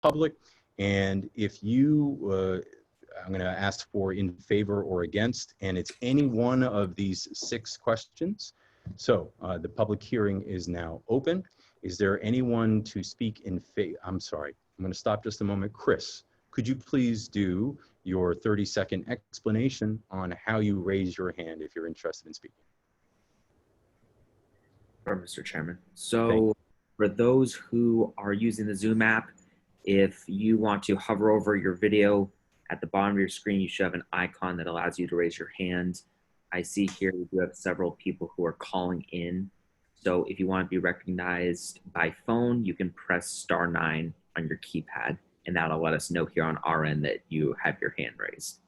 public. And if you, I'm going to ask for in favor or against, and it's any one of these 6 questions. So the public hearing is now open. Is there anyone to speak in favor? I'm sorry, I'm going to stop just a moment. Chris, could you please do your 30-second explanation on how you raise your hand if you're interested in speaking? Sure, Mr. Chairman. So for those who are using the Zoom app, if you want to hover over your video at the bottom of your screen, you should have an icon that allows you to raise your hand. I see here we do have several people who are calling in. So if you want to be recognized by phone, you can press *9 on your keypad, and that'll let us know here on our end that you have your hand raised.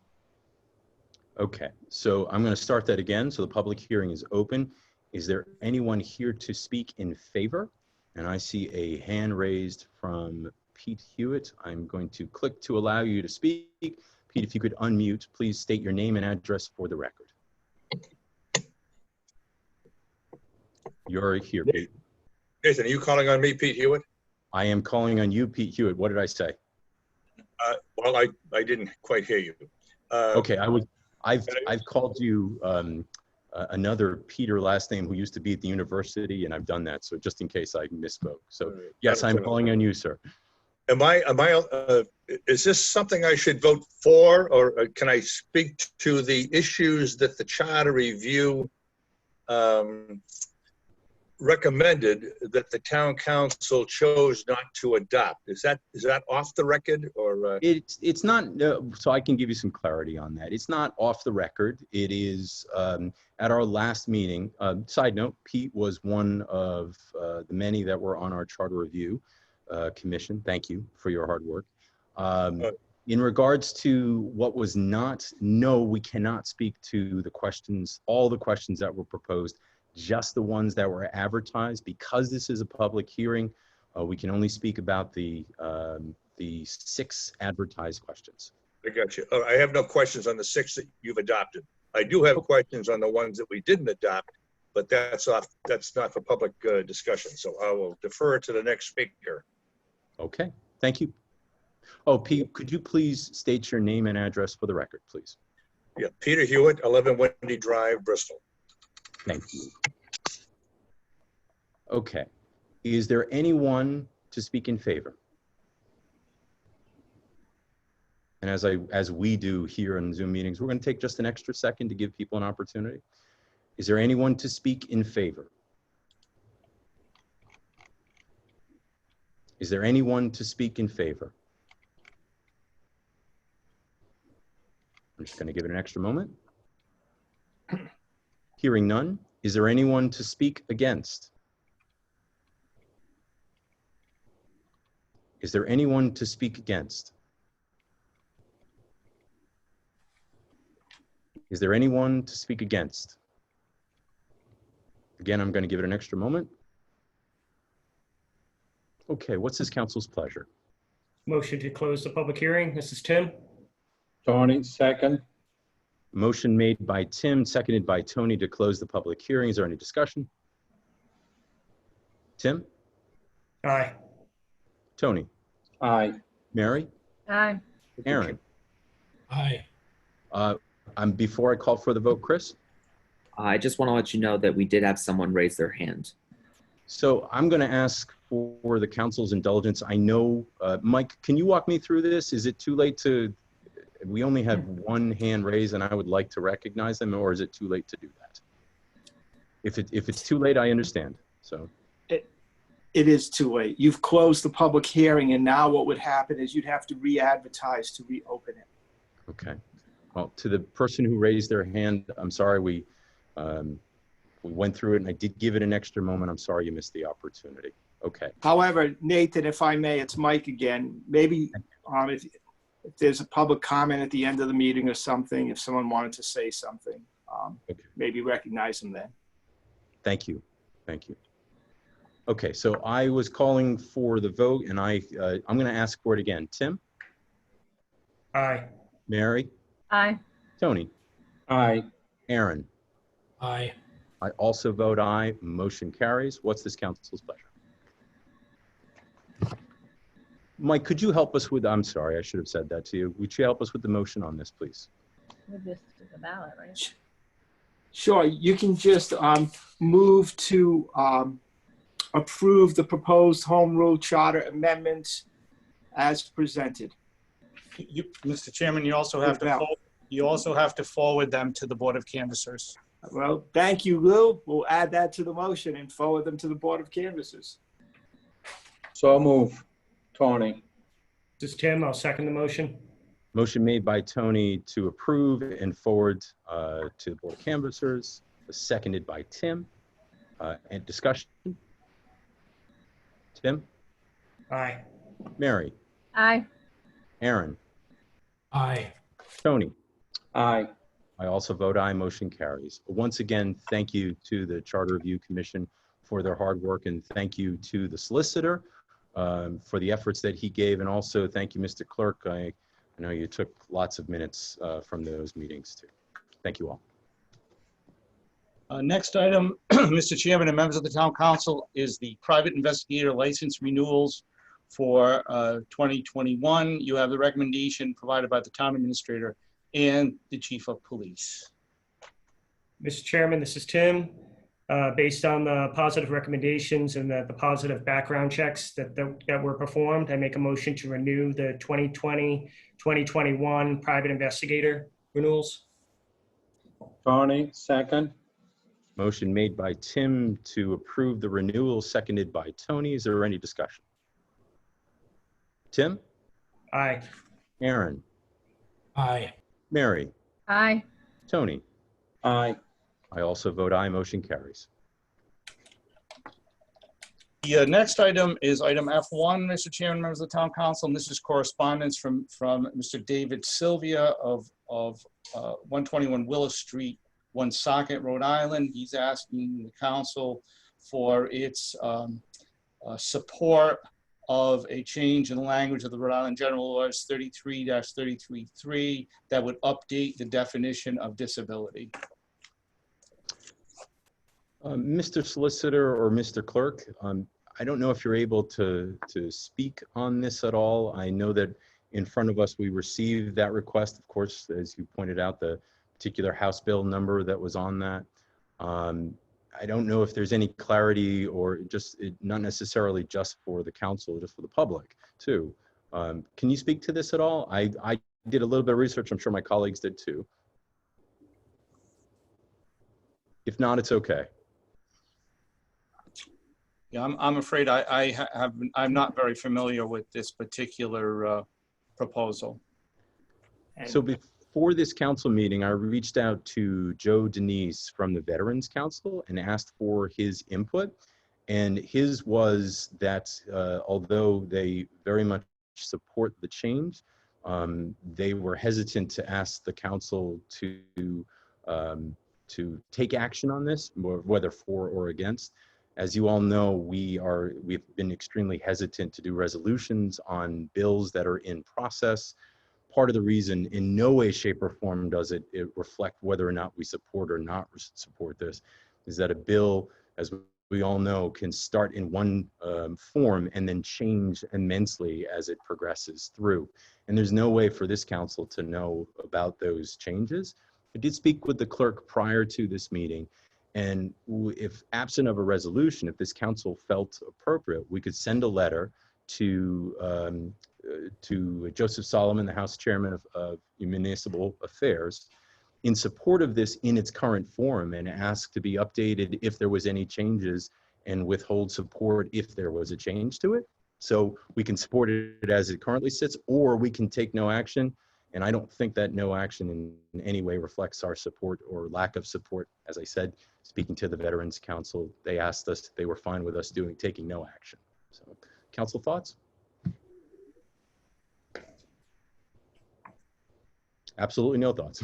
Okay, so I'm going to start that again. So the public hearing is open. Is there anyone here to speak in favor? And I see a hand raised from Pete Hewitt. I'm going to click to allow you to speak. Pete, if you could unmute, please state your name and address for the record. You're here, Pete. Nathan, are you calling on me, Pete Hewitt? I am calling on you, Pete Hewitt. What did I say? Well, I didn't quite hear you. Okay, I've called you another Peter last name who used to be at the university, and I've done that. So just in case I misspoke. So yes, I'm calling on you, sir. Is this something I should vote for, or can I speak to the issues that the charter review recommended that the town council chose not to adopt? Is that off the record, or it's not? So I can give you some clarity on that. It's not off the record. It is at our last meeting. Side note: Pete was one of the many that were on our charter review commission. Thank you for your hard work. In regards to what was not, no, we cannot speak to the questions, all the questions that were proposed. Just the ones that were advertised. Because this is a public hearing, we can only speak about the 6 advertised questions. I got you. I have no questions on the 6 that you've adopted. I do have questions on the ones that we didn't adopt, but that's not for public discussion. So I will defer to the next speaker. Okay, thank you. Oh, Pete, could you please state your name and address for the record, please? Yeah, Peter Hewitt, 11 Wendy Drive, Bristol. Thank you. Okay. Is there anyone to speak in favor? And as we do here in Zoom meetings, we're going to take just an extra second to give people an opportunity. Is there anyone to speak in favor? Is there anyone to speak in favor? I'm just going to give it an extra moment. Hearing none, is there anyone to speak against? Is there anyone to speak against? Is there anyone to speak against? Again, I'm going to give it an extra moment. Okay, what's this council's pleasure? Motion to close the public hearing. This is Tim. Tony, second. Motion made by Tim, seconded by Tony to close the public hearing. Is there any discussion? Tim? Aye. Tony? Aye. Mary? Aye. Aaron? Aye. Before I call for the vote, Chris? I just want to let you know that we did have someone raise their hand. So I'm going to ask for the council's indulgence. I know, Mike, can you walk me through this? Is it too late to, we only have one hand raised and I would like to recognize them, or is it too late to do that? If it's too late, I understand. So it is too late. You've closed the public hearing, and now what would happen is you'd have to re-advertise to reopen it. Okay. Well, to the person who raised their hand, I'm sorry we went through it and I did give it an extra moment. I'm sorry you missed the opportunity. Okay. However, Nathan, if I may, it's Mike again. Maybe if there's a public comment at the end of the meeting or something, if someone wanted to say something, Okay. maybe recognize them then. Thank you. Thank you. Okay, so I was calling for the vote, and I'm going to ask for it again. Tim? Aye. Mary? Aye. Tony? Aye. Aaron? Aye. I also vote aye. Motion carries. What's this council's pleasure? Mike, could you help us with, I'm sorry, I should have said that to you. Would you help us with the motion on this, please? Move this to the ballot, right? Sure, you can just move to approve the proposed home rule charter amendments as presented. Mr. Chairman, you also have to forward them to the Board of Canvassers. Well, thank you, Lou. We'll add that to the motion and forward them to the Board of Canvassers. So move. Tony. This is Tim. I'll second the motion. Motion made by Tony to approve and forward to the Board of Canvassers, seconded by Tim. And discussion? Tim? Aye. Mary? Aye. Aaron? Aye. Tony? Aye. I also vote aye, motion carries. Once again, thank you to the Charter Review Commission for their hard work, and thank you to the solicitor for the efforts that he gave, and also thank you, Mr. Clerk. I know you took lots of minutes from those meetings too. Thank you all. Next item, Mr. Chairman and members of the Town Council, is the private investigator license renewals for 2021. You have the recommendation provided by the Town Administrator and the Chief of Police. Mr. Chairman, this is Tim. Based on the positive recommendations and the positive background checks that were performed, I make a motion to renew the 2020-2021 private investigator renewals. Tony, second. Motion made by Tim to approve the renewal, seconded by Tony. Is there any discussion? Tim? Aye. Aaron? Aye. Mary? Aye. Tony? Aye. I also vote aye, motion carries. The next item is item F1, Mr. Chairman, members of the Town Council, and this is correspondence from Mr. David Sylvia of 121 Willis Street, Woonsocket, Rhode Island. He's asking the council for its support of a change in the language of the Rhode Island General Laws 33-33-3 that would update the definition of disability. Mr. Solicitor or Mr. Clerk, I don't know if you're able to speak on this at all. I know that in front of us we received that request, of course, as you pointed out, the particular House bill number that was on that. I don't know if there's any clarity, or just not necessarily just for the council, just for the public too. Can you speak to this at all? I did a little bit of research. I'm sure my colleagues did too. If not, it's okay. Yeah, I'm afraid I'm not very familiar with this particular proposal. So before this council meeting, I reached out to Joe Denise from the Veterans Council and asked for his input. And his was that although they very much support the change, they were hesitant to ask the council to take action on this, whether for or against. As you all know, we've been extremely hesitant to do resolutions on bills that are in process. Part of the reason, in no way, shape, or form does it reflect whether or not we support or not support this, is that a bill, as we all know, can start in one form and then change immensely as it progresses through. And there's no way for this council to know about those changes. I did speak with the clerk prior to this meeting, and if absent of a resolution, if this council felt appropriate, we could send a letter to Joseph Solomon, the House Chairman of Municipal Affairs, in support of this in its current form, and ask to be updated if there was any changes, and withhold support if there was a change to it. So we can support it as it currently sits, or we can take no action. And I don't think that no action in any way reflects our support or lack of support. As I said, speaking to the Veterans Council, they asked us, they were fine with us taking no action. So, council thoughts? Absolutely no thoughts.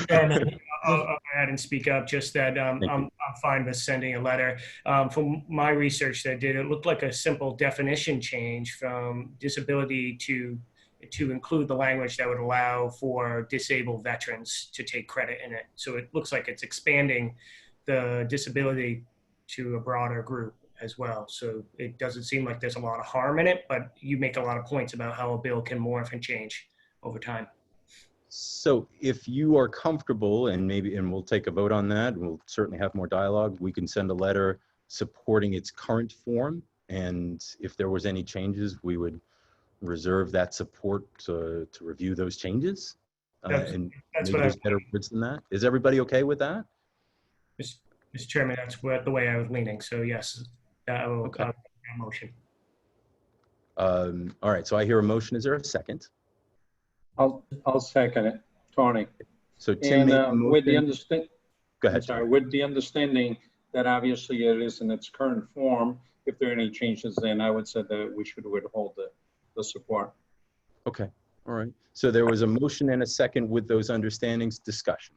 Chairman, I'll go ahead and speak up. Just that I'm fine with sending a letter. From my research that I did, it looked like a simple definition change from disability to include the language that would allow for disabled veterans to take credit in it. So it looks like it's expanding the disability to a broader group. as well. So it doesn't seem like there's a lot of harm in it, but you make a lot of points about how a bill can morph and change over time. So if you are comfortable, and we'll take a vote on that, and we'll certainly have more dialogue, we can send a letter supporting its current form. And if there was any changes, we would reserve that support to review those changes. And That's maybe what there's better words than that. Is everybody okay with that? Mr. Chairman, that's the way I was leaning. So yes, that will Okay. motion. All right, so I hear a motion. Is there a second? I'll second it, Tony. So Tim And made the with the motion. understanding, Go ahead. sorry, with the understanding that obviously it is in its current form, if there are any changes, then I would say that we should withhold the support. Okay, all right. So there was a motion and a second with those understandings. Discussion.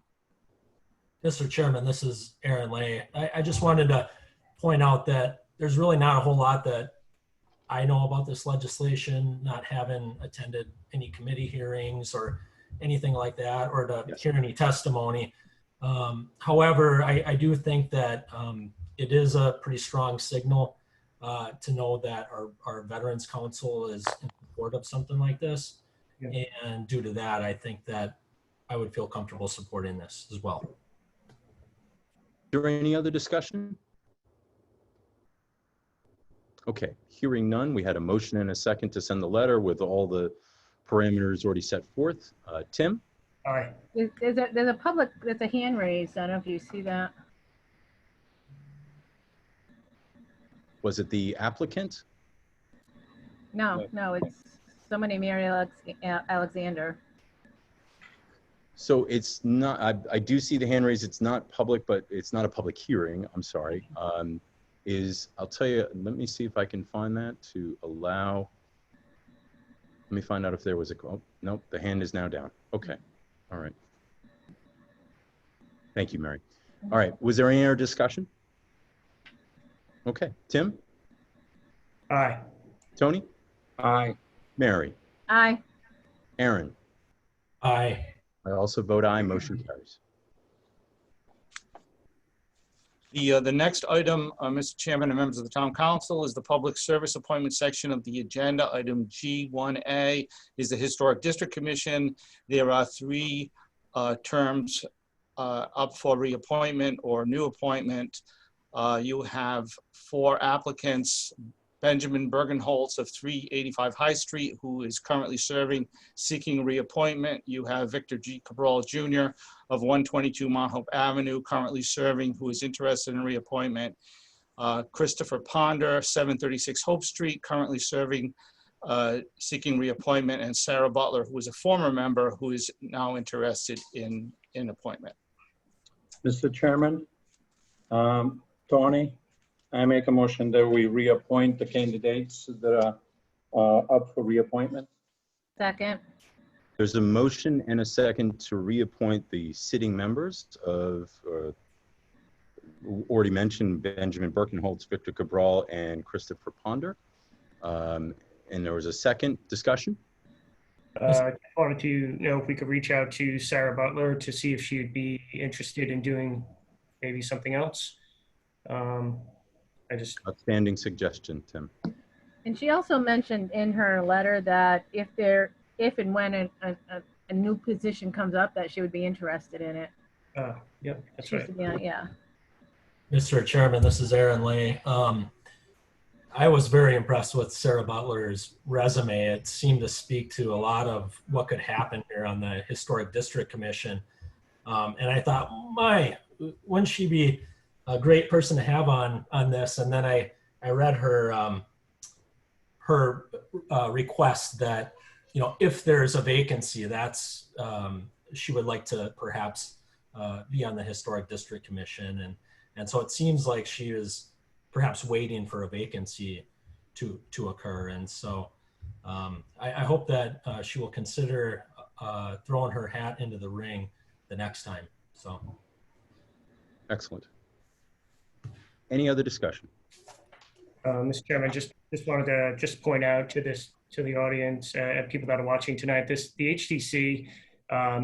Mr. Chairman, this is Aaron Lay. I just wanted to point out that there's really not a whole lot that I know about this legislation, not having attended any committee hearings or anything like that, or to hear any testimony. However, I do think that it is a pretty strong signal to know that our Veterans Council is in support of something like this. Yeah. And due to that, I think that I would feel comfortable supporting this as well. Is there any other discussion? Okay, hearing none, we had a motion and a second to send the letter with all the parameters already set forth. Tim? Aye. There's a hand raised. I don't know if you see that. Was it the applicant? No, it's somebody, Mary Alexander. So it's not, I do see the hand raised. It's not public, but it's not a public hearing. I'm sorry. I'll tell you, let me see if I can find that to allow. Let me find out if there was oh, nope, the hand is now down. Okay, all right. Thank you, Mary. All right, was there any other discussion? Okay, Tim? Aye. Tony? Aye. Mary? Aye. Aaron? Aye. I also vote aye, motion carries. The next item, Mr. Chairman and members of the Town Council, is the Public Service Appointment section of the agenda. Item G1A is the Historic District Commission. There are 3 terms up for reappointment or new appointment. You have 4 applicants. Benjamin Bergenholtz of 385 High Street, who is currently serving, seeking reappointment. You have Victor G. Cabral Jr. of 122 Mount Hope Avenue, currently serving, who is interested in reappointment. Christopher Ponder, 736 Hope Street, currently serving, seeking reappointment. And Sarah Butler, who is a former member, who is now interested in appointment. Mr. Chairman, Tony, I make a motion that we reappoint the candidates that are up for reappointment. Second. There's a motion and a second to reappoint the sitting members of, already mentioned, Benjamin Berkenholtz, Victor Cabral, and Christopher Ponder. And there was a second discussion. I wanted to know if we could reach out to Sarah Butler to see if she'd be interested in doing maybe something else. Outstanding suggestion, Tim. And she also mentioned in her letter that if and when a new position comes up, that she would be interested in it. Yep, that's She right. used to be yeah. Mr. Chairman, this is Aaron Lay. I was very impressed with Sarah Butler's resume. It seemed to speak to a lot of what could happen here on the Historic District Commission. And I thought, wouldn't she be a great person to have on this? And then I read her request that, if there's a vacancy, that's she would like to perhaps be on the Historic District Commission. And so it seems like she is perhaps waiting for a vacancy to occur. And so I hope that she will consider throwing her hat into the ring the next time. So. Excellent. Any other discussion? Mr. Chairman, just wanted to point out to the audience and people that are watching tonight, the HDC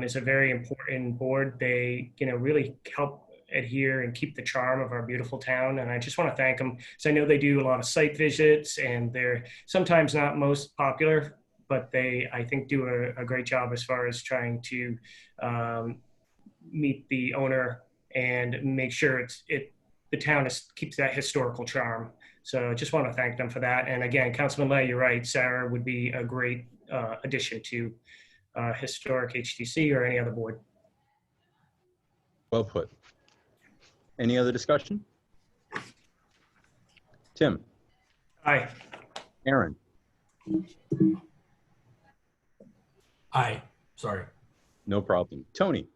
is a very important board. They really help adhere and keep the charm of our beautiful town. And I just want to thank them because I know they do a lot of site visits, and they're sometimes not most popular, but they, I think, do a great job as far as trying to meet the owner and make sure the town keeps that historical charm. So I just want to thank them for that. And again, Councilman Lay, you're right. Sarah would be a great addition to historic HTC or any other board. Well put. Any other discussion? Tim? Aye. Aaron? Aye. Sorry. No problem. Tony?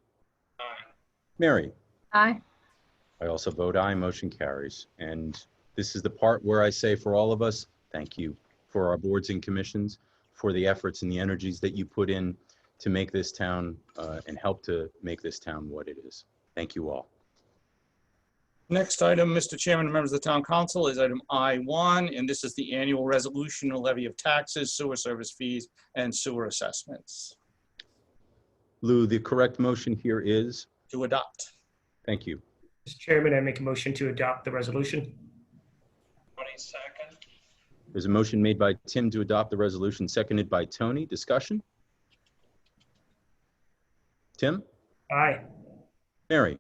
Mary? Aye. I also vote aye. Motion carries. And this is the part where I say for all of us, thank you for our boards and commissions, for the efforts and the energies that you put in to make this town and help to make this town what it is. Thank you all. Next item, Mr. Chairman and members of the Town Council, is item I1, and this is the annual resolution of levy of taxes, sewer service fees, and sewer assessments. Lou, the correct motion here is? To adopt. Thank you. Mr. Chairman, I make a motion to adopt the resolution. 22nd. There's a motion made by Tim to adopt the resolution, seconded by Tony. Discussion? Tim? Aye. Mary?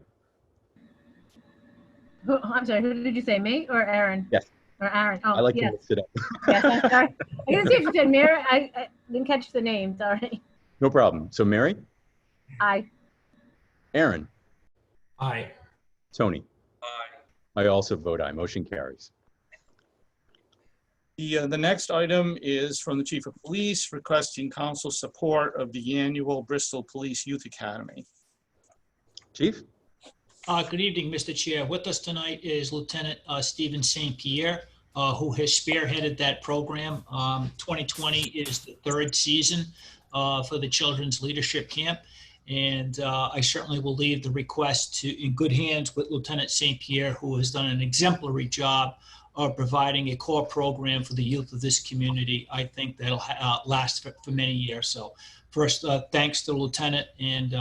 I'm sorry, who did you say, me or Aaron? Yes. Or Aaron? Oh, I like yes. to mix it up. Yes, I'm sorry. I didn't see if you said Mary. I didn't catch the name, sorry. No problem. So Mary? Aye. Aaron? Aye. Tony? Aye. I also vote aye. Motion carries. The next item is from the Chief of Police requesting council support of the annual Bristol Police Youth Academy. Chief? Good evening, Mr. Chair. With us tonight is Lieutenant Stephen St. Pierre, who has spearheaded that program. 2020 is the third season for the Children's Leadership Camp. And I certainly will leave the request in good hands with Lieutenant St. Pierre, who has done an exemplary job of providing a core program for the youth of this community. I think that'll last for many years. So first, thanks to the Lieutenant, and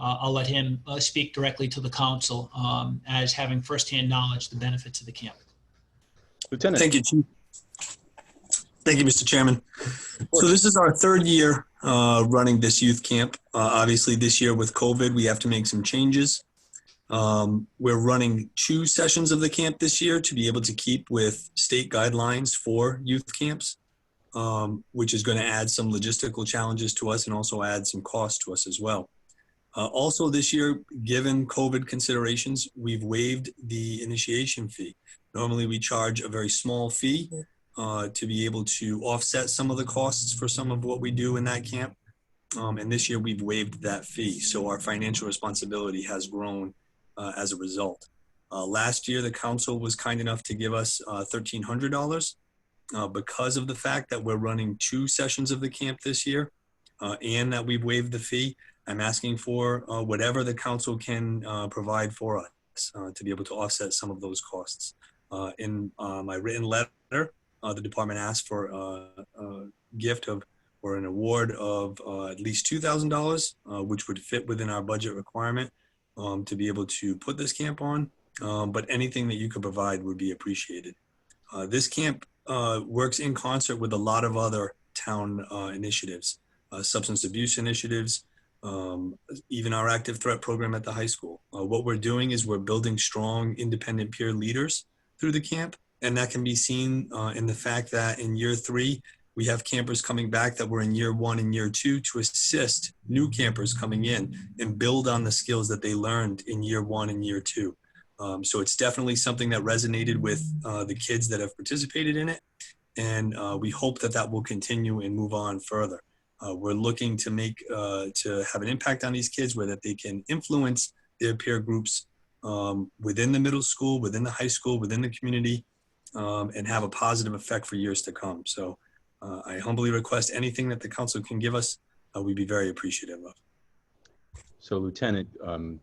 I'll let him speak directly to the council as having firsthand knowledge of the benefits of the camp. Lieutenant. Thank you, Chief. Thank you, Mr. Chairman. So this is our third year running this youth camp. Obviously, this year with COVID, we have to make some changes. We're running 2 sessions of the camp this year to be able to keep with state guidelines for youth camps, which is going to add some logistical challenges to us and also add some cost to us as well. Also this year, given COVID considerations, we've waived the initiation fee. Normally we charge a very small fee to be able to offset some of the costs for some of what we do in that camp. And this year we've waived that fee. So our financial responsibility has grown as a result. Last year, the council was kind enough to give us $1,300 because of the fact that we're running 2 sessions of the camp this year and that we've waived the fee. I'm asking for whatever the council can provide for us to be able to offset some of those costs. In my written letter, the department asked for a gift of or an award of at least $2,000, which would fit within our budget requirement to be able to put this camp on. But anything that you could provide would be appreciated. This camp works in concert with a lot of other town initiatives, substance abuse initiatives, even our active threat program at the high school. What we're doing is we're building strong independent peer leaders through the camp. And that can be seen in the fact that in year 3, we have campers coming back that were in year 1 and year 2 to assist new campers coming in and build on the skills that they learned in year 1 and year 2. So it's definitely something that resonated with the kids that have participated in it. And we hope that that will continue and move on further. We're looking to to have an impact on these kids where that they can influence their peer groups within the middle school, within the high school, within the community, and have a positive effect for years to come. So I humbly request anything that the council can give us, we'd be very appreciative of. So Lieutenant,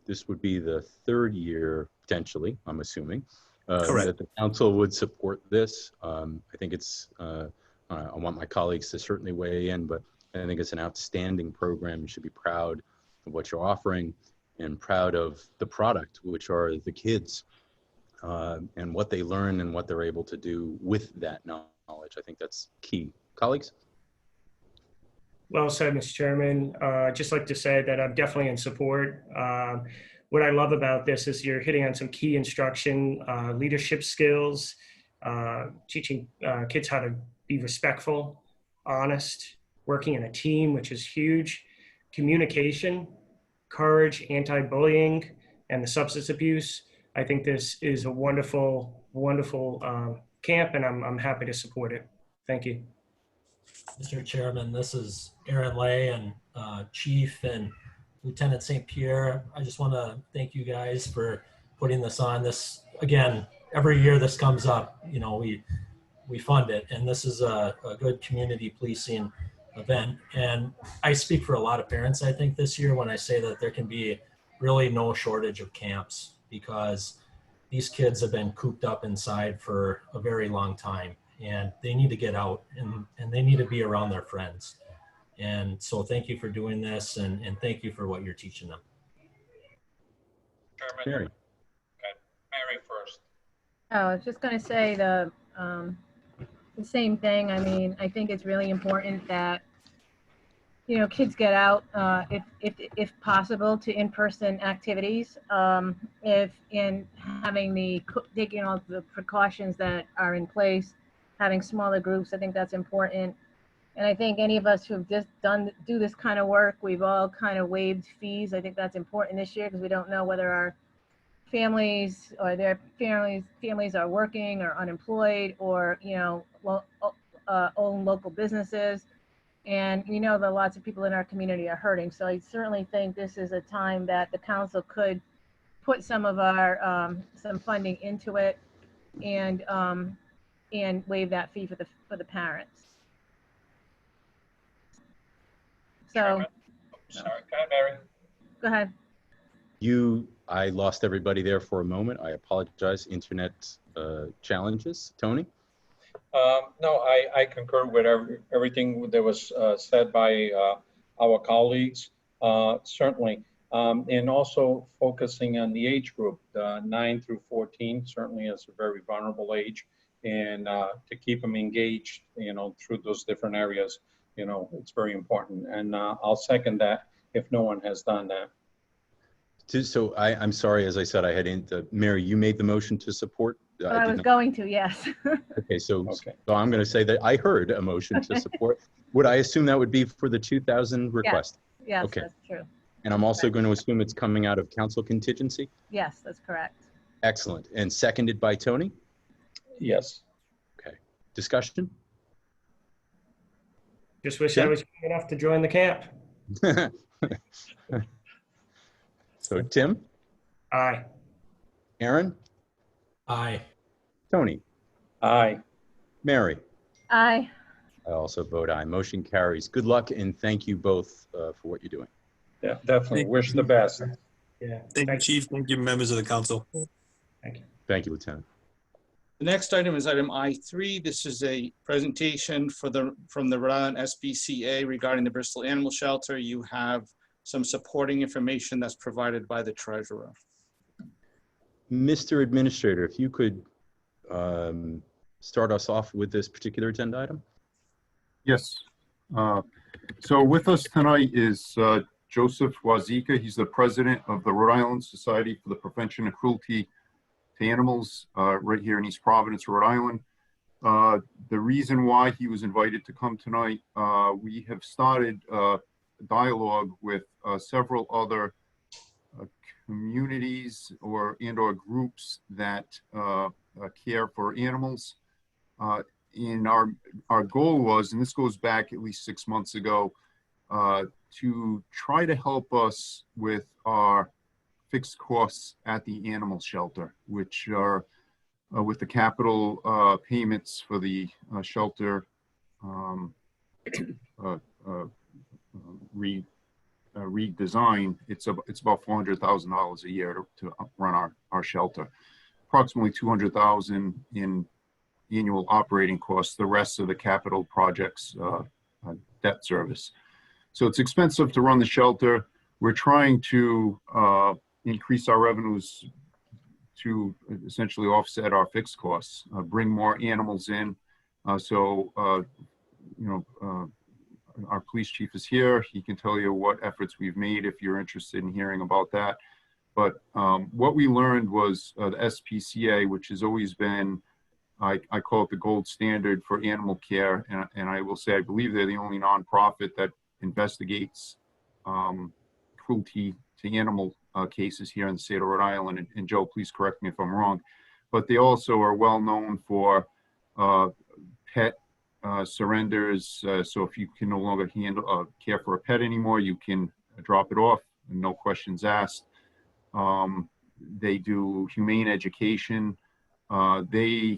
this would be the 3rd year, potentially, I'm assuming, Correct. that the council would support this. I think it's, I want my colleagues to certainly weigh in, but I think it's an outstanding program. You should be proud of what you're offering. and proud of the product, which are the kids, and what they learn and what they're able to do with that knowledge. I think that's key. Colleagues? Well said, Mr. Chairman. I'd just like to say that I'm definitely in support. What I love about this is you're hitting on some key instruction, leadership skills, teaching kids how to be respectful, honest, working in a team, which is huge, communication, courage, anti-bullying, and the substance abuse. I think this is a wonderful, wonderful camp, and I'm happy to support it. Thank you. Mr. Chairman, this is Aaron Lay and Chief and Lieutenant St. Pierre. I just want to thank you guys for putting this on. This, again, every year this comes up, you know, we fund it, and this is a good community policing event. And I speak for a lot of parents, I think, this year when I say that there can be really no shortage of camps, because these kids have been cooped up inside for a very long time, and they need to get out and they need to be around their friends. And so thank you for doing this, and thank you for what you're teaching them. Chairman. Mary. Okay. Mary first. Oh, I was just going to say the same thing. I mean, I think it's really important that, you know, kids get out, if possible, to in-person activities. If in having taking all the precautions that are in place, having smaller groups, I think that's important. And I think any of us who've just do this kind of work, we've all kind of waived fees. I think that's important this year because we don't know whether our families or their families are working or unemployed or, you know, own local businesses. And we know that lots of people in our community are hurting. So I certainly think this is a time that the council could put some of our some funding into it and waive that fee for the parents. So, Chairman. Sorry, go ahead, Mary. go ahead. I lost everybody there for a moment. I apologize. Internet challenges. Tony? No, I concur with everything that was said by our colleagues, certainly. And also focusing on the age group, 9 through 14, certainly is a very vulnerable age. And to keep them engaged, you know, through those different areas, you know, it's very important. And I'll second that if no one has done that. So I'm sorry, as I said, I had Mary, you made the motion to support? Well, I was going to, yes. Okay, so I'm going to say that I heard a motion to support. Would I assume that would be for the 2,000 request? Yes, okay. That's true. And I'm also going to assume it's coming out of council contingency? Yes, that's correct. Excellent. And seconded by Tony? Yes. Okay. Discussion? Just wish I was young enough to join the camp. So Tim? Aye. Aaron? Aye. Tony? Aye. Mary? Aye. I also vote aye. Motion carries. Good luck and thank you both for what you're doing. Yeah, definitely. Wish the best. Yeah. Thank you, Chief. Thank you, members of the council. Thank you. Thank you, Lieutenant. The next item is item I3. This is a presentation from the Rhode Island Spca regarding the Bristol Animal Shelter. You have some supporting information that's provided by the treasurer. Mr. Administrator, if you could start us off with this particular agenda item. Yes. So with us tonight is Joseph Wazika. He's the president of the Rhode Island Society for the Prevention of Cruelty to Animals right here in East Providence, Rhode Island. The reason why he was invited to come tonight, we have started a dialogue with several other communities or groups that care for animals. And our goal was, and this goes back at least 6 months ago, to try to help us with our fixed costs at the animal shelter, which are with the capital payments for the shelter redesign. It's about $400,000 a year to run our shelter. Approximately $200,000 in annual operating costs. The rest of the capital projects, debt service. So it's expensive to run the shelter. we're trying to increase our revenues to essentially offset our fixed costs, bring more animals in. Our police chief is here. He can tell you what efforts we've made if you're interested in hearing about that. But what we learned was the SPCA, which has always been, I call it the gold standard for animal care. And I will say, I believe they're the only nonprofit that investigates cruelty to animal cases here in the state of Rhode Island. And Joe, please correct me if I'm wrong. But they also are well known for pet surrenders. So if you can no longer care for a pet anymore, you can drop it off, no questions asked. They do humane education. The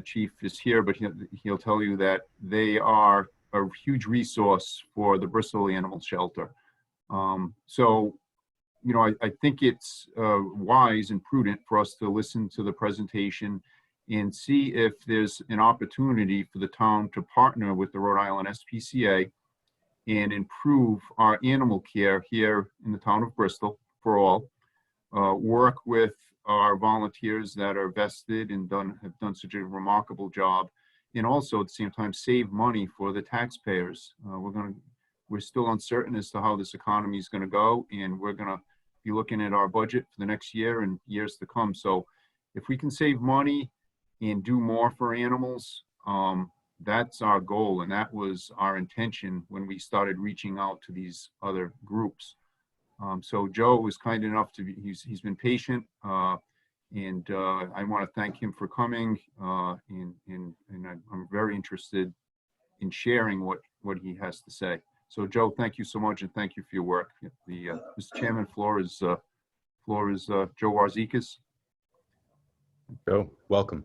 chief is here, but he'll tell you that they are a huge resource for the Bristol Animal Shelter. I think it's wise and prudent for us to listen to the presentation and see if there's an opportunity for the town to partner with the Rhode Island SPCA and improve our animal care here in the town of Bristol for all. Work with our volunteers that are vested and have done such a remarkable job, and also at the same time save money for the taxpayers. We're still uncertain as to how this economy is going to go, and we're going to be looking at our budget for the next year and years to come. So if we can save money and do more for animals, that's our goal, and that was our intention when we started reaching out to these other groups. So Joe was kind enough to be, he's been patient, and I want to thank him for coming, and I'm very interested in sharing what he has to say. So Joe, thank you so much, and thank you for your work. Mr. Chairman, floor is Joe Warzikas. Joe, welcome.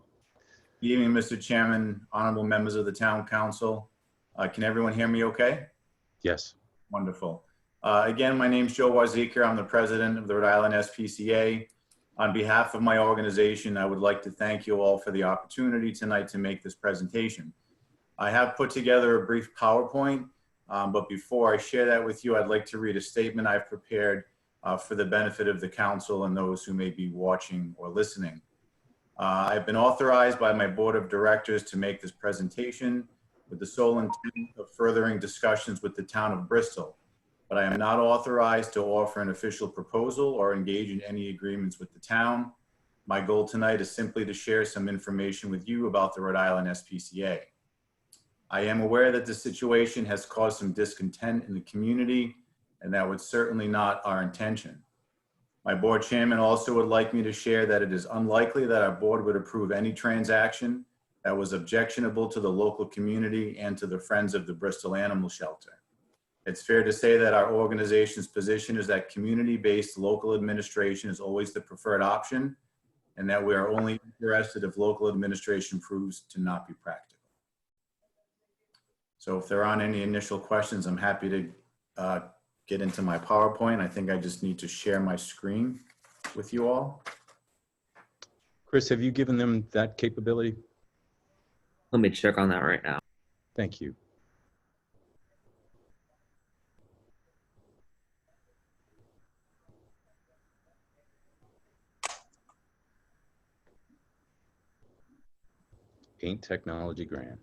Good evening, Mr. Chairman, honorable members of the Town Council. Can everyone hear me okay? Yes. Wonderful. Again, my name is Joe Warzikas. I'm the president of the Rhode Island SPCA. On behalf of my organization, I would like to thank you all for the opportunity tonight to make this presentation. I have put together a brief PowerPoint, but before I share that with you, I'd like to read a statement I've prepared for the benefit of the council and those who may be watching or listening. I've been authorized by my board of directors to make this presentation with the sole intent of furthering discussions with the town of Bristol, but I am not authorized to offer an official proposal or engage in any agreements with the town. My goal tonight is simply to share some information with you about the Rhode Island SPCA. I am aware that the situation has caused some discontent in the community, and that was certainly not our intention. My board chairman also would like me to share that it is unlikely that our board would approve any transaction that was objectionable to the local community and to the Friends of the Bristol Animal Shelter. It's fair to say that our organization's position is that community-based local administration is always the preferred option, and that we are only interested if local administration proves to not be practical. So if there aren't any initial questions, I'm happy to get into my PowerPoint. I think I just need to share my screen with you all. Chris, have you given them that capability? Let me check on that right now. Thank you. Ain't technology grand.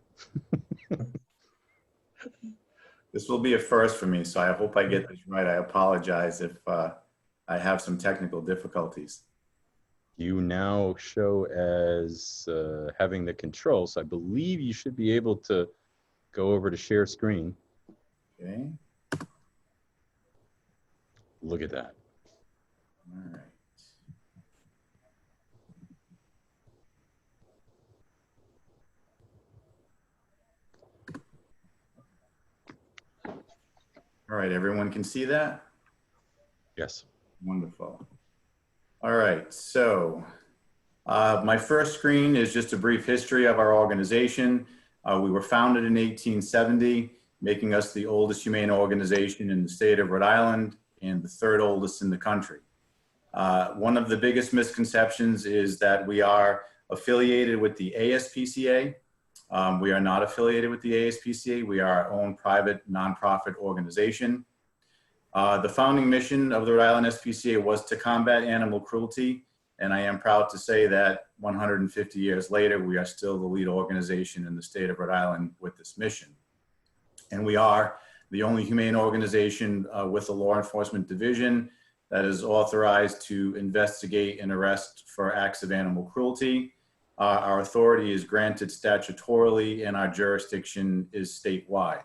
This will be a first for me, so I hope I get this right. I apologize if I have some technical difficulties. You now show as having the control, so I believe you should be able to go over to share screen. Okay. Look at that. All right. All right, everyone can see that? Yes. Wonderful. All right, so my first screen is just a brief history of our organization. We were founded in 1870, making us the oldest humane organization in the state of Rhode Island and the third oldest in the country. One of the biggest misconceptions is that we are affiliated with the ASPCA. We are not affiliated with the ASPCA. We are our own private nonprofit organization. The founding mission of the Rhode Island SPCA was to combat animal cruelty, and I am proud to say that 150 years later, we are still the lead organization in the state of Rhode Island with this mission. And we are the only humane organization with a law enforcement division that is authorized to investigate and arrest for acts of animal cruelty. Our authority is granted statutorily and our jurisdiction is statewide.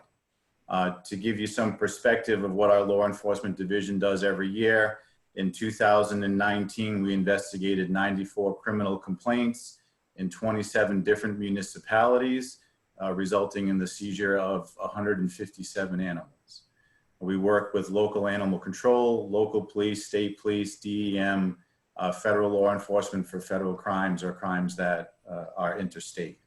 To give you some perspective of what our law enforcement division does every year, in 2019, we investigated 94 criminal complaints in 27 different municipalities, resulting in the seizure of 157 animals. We work with local animal control, local police, state police, DEM, federal law enforcement for federal crimes or crimes that are interstate.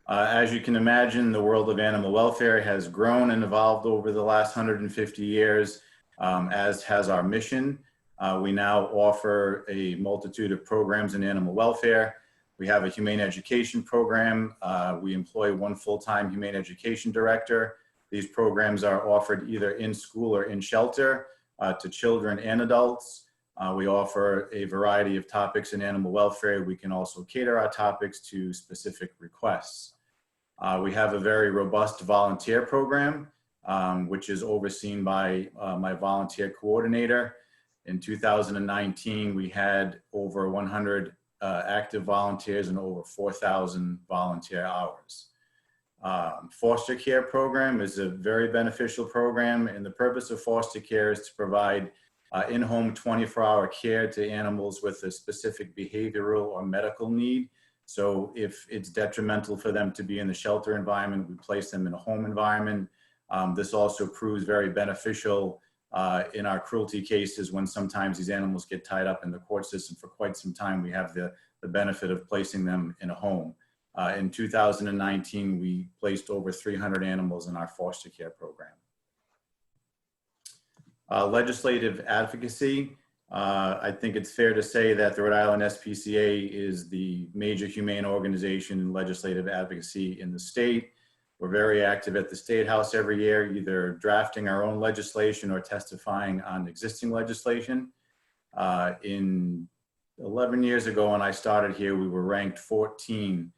As you can imagine, the world of animal welfare has grown and evolved over the last 150 years, as has our mission. We now offer a multitude of programs in animal welfare. We have a humane education program. We employ one full-time humane education director. These programs are offered either in school or in shelter to children and adults. We offer a variety of topics in animal welfare. We can also cater our topics to specific requests. We have a very robust volunteer program, which is overseen by my volunteer coordinator. In 2019, we had over 100 active volunteers and over 4,000 volunteer hours. Foster care program is a very beneficial program, and the purpose of foster care is to provide in-home 24-hour care to animals with a specific behavioral or medical need. So if it's detrimental for them to be in the shelter environment, we place them in a home environment. This also proves very beneficial in our cruelty cases when sometimes these animals get tied up in the court system for quite some time. We have the benefit of placing them in a home. In 2019, we placed over 300 animals in our foster care program. Legislative advocacy. I think it's fair to say that the Rhode Island SPCA is the major humane organization in legislative advocacy in the state. We're very active at the State House every year, either drafting our own legislation or testifying on existing legislation. In 11 years ago when I started here, we were ranked 14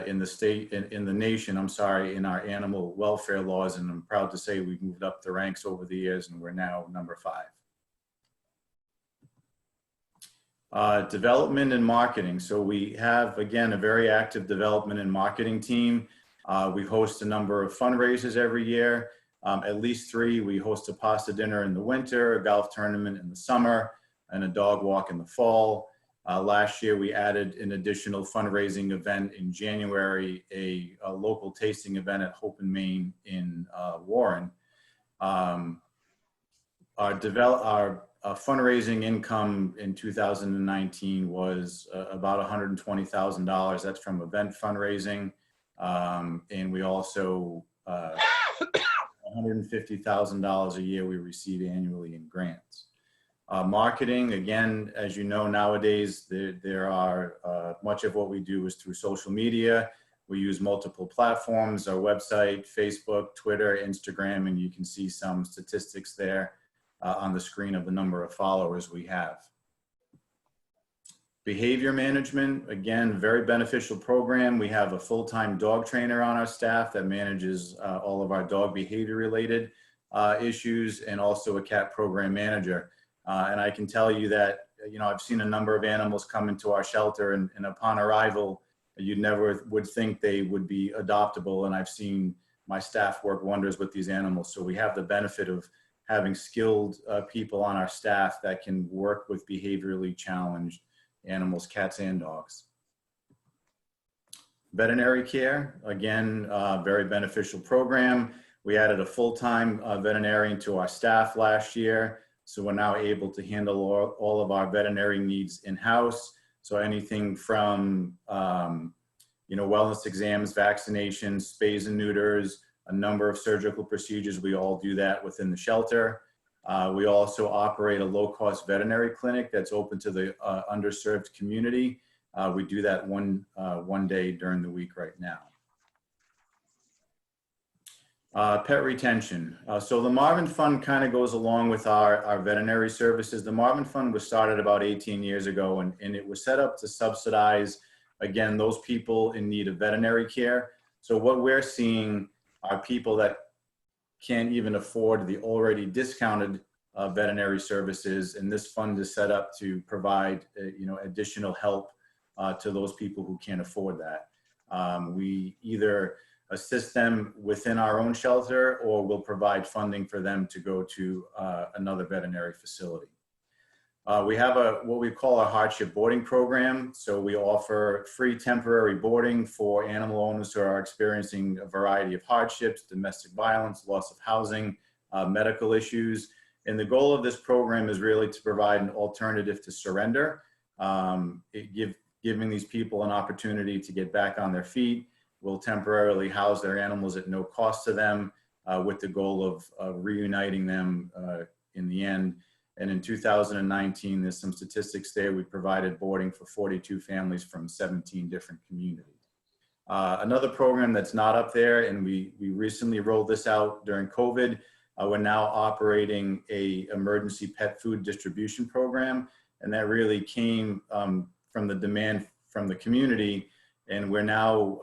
in the state, in the nation, I'm sorry, in our animal welfare laws. And I'm proud to say we've moved up the ranks over the years and we're now number 5. Development and marketing. So we have, again, a very active development and marketing team. We host a number of fundraisers every year, at least 3. We host a pasta dinner in the winter, a golf tournament in the summer, and a dog walk in the fall. Last year, we added an additional fundraising event in January, a local tasting event at Hope and Main in Warren. Our fundraising income in 2019 was about $120,000. That's from event fundraising. And we also, $150,000 a year we receive annually in grants. Marketing, again, as you know, nowadays, there are, much of what we do is through social media. We use multiple platforms, our website, Facebook, Twitter, Instagram, and you can see some statistics there on the screen of the number of followers we have. Behavior management, again, very beneficial program. We have a full-time dog trainer on our staff that manages all of our dog behavior related issues, and also a cat program manager. And I can tell you that, you know, I've seen a number of animals come into our shelter and upon arrival, you never would think they would be adoptable. And I've seen my staff work wonders with these animals. So we have the benefit of having skilled people on our staff that can work with behaviorally challenged animals, cats and dogs. Veterinary care, again, very beneficial program. We added a full-time veterinarian to our staff last year. So we're now able to handle all of our veterinary needs in-house. So anything from, you know, wellness exams, vaccinations, spays and neuters, a number of surgical procedures, we all do that within the shelter. We also operate a low-cost veterinary clinic that's open to the underserved community. We do that one day during the week right now. Pet retention. So the Marvin Fund kind of goes along with our veterinary services. The Marvin Fund was started about 18 years ago, and it was set up to subsidize, again, those people in need of veterinary care. So what we're seeing are people that can't even afford the already discounted veterinary services, and this fund is set up to provide additional help to those people who can't afford that. We either assist them within our own shelter, or we'll provide funding for them to go to another veterinary facility. We have what we call a hardship boarding program. So we offer free temporary boarding for animal owners who are experiencing a variety of hardships, domestic violence, loss of housing, medical issues. And the goal of this program is really to provide an alternative to surrender, giving these people an opportunity to get back on their feet. We'll temporarily house their animals at no cost to them, with the goal of reuniting them in the end. And in 2019, there's some statistics there. We provided boarding for 42 families from 17 different communities. Another program that's not up there, and we recently rolled this out during COVID, we're now operating a emergency pet food distribution program. And that really came from the demand from the community. And we're now,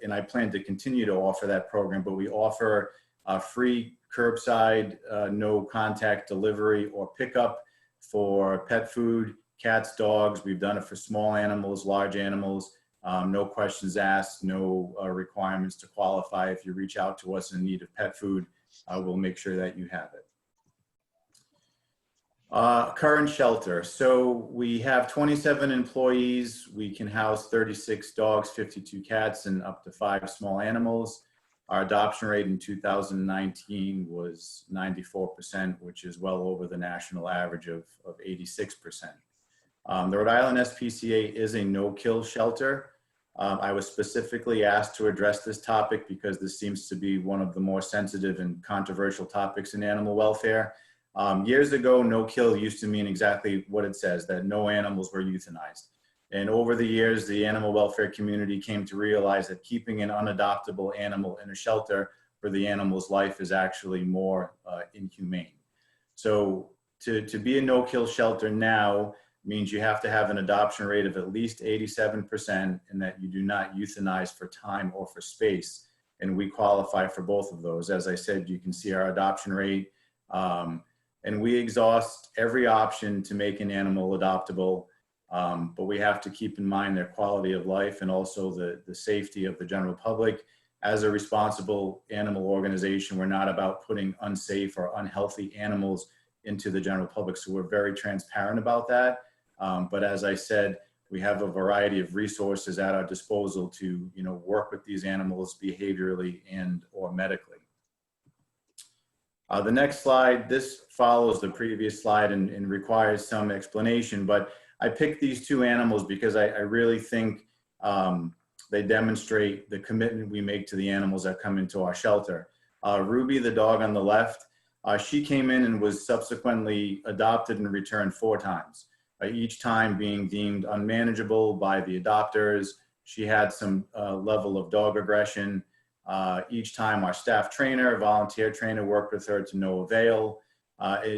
and I plan to continue to offer that program, but we offer free curbside, no contact delivery or pickup for pet food, cats, dogs. We've done it for small animals, large animals, no questions asked, no requirements to qualify. If you reach out to us in need of pet food, we'll make sure that you have it. Current shelter. So we have 27 employees. We can house 36 dogs, 52 cats, and up to 5 small animals. Our adoption rate in 2019 was 94%, which is well over the national average of 86%. The Rhode Island SPCA is a no-kill shelter. I was specifically asked to address this topic because this seems to be one of the more sensitive and controversial topics in animal welfare. Years ago, no-kill used to mean exactly what it says, that no animals were euthanized. And over the years, the animal welfare community came to realize that keeping an unadoptable animal in a shelter for the animal's life is actually more inhumane. So to be a no-kill shelter now means you have to have an adoption rate of at least 87% and that you do not euthanize for time or for space. And we qualify for both of those. As I said, you can see our adoption rate. And we exhaust every option to make an animal adoptable, but we have to keep in mind their quality of life and also the safety of the general public. As a responsible animal organization, we're not about putting unsafe or unhealthy animals into the general public, so we're very transparent about that. But as I said, we have a variety of resources at our disposal to work with these animals behaviorally and or medically. The next slide, this follows the previous slide and requires some explanation, but I picked these two animals because I really think they demonstrate the commitment we make to the animals that come into our shelter. Ruby, the dog on the left, she came in and was subsequently adopted and returned 4 times, each time being deemed unmanageable by the adopters. She had some level of dog aggression. Each time our staff trainer, volunteer trainer worked with her to no avail.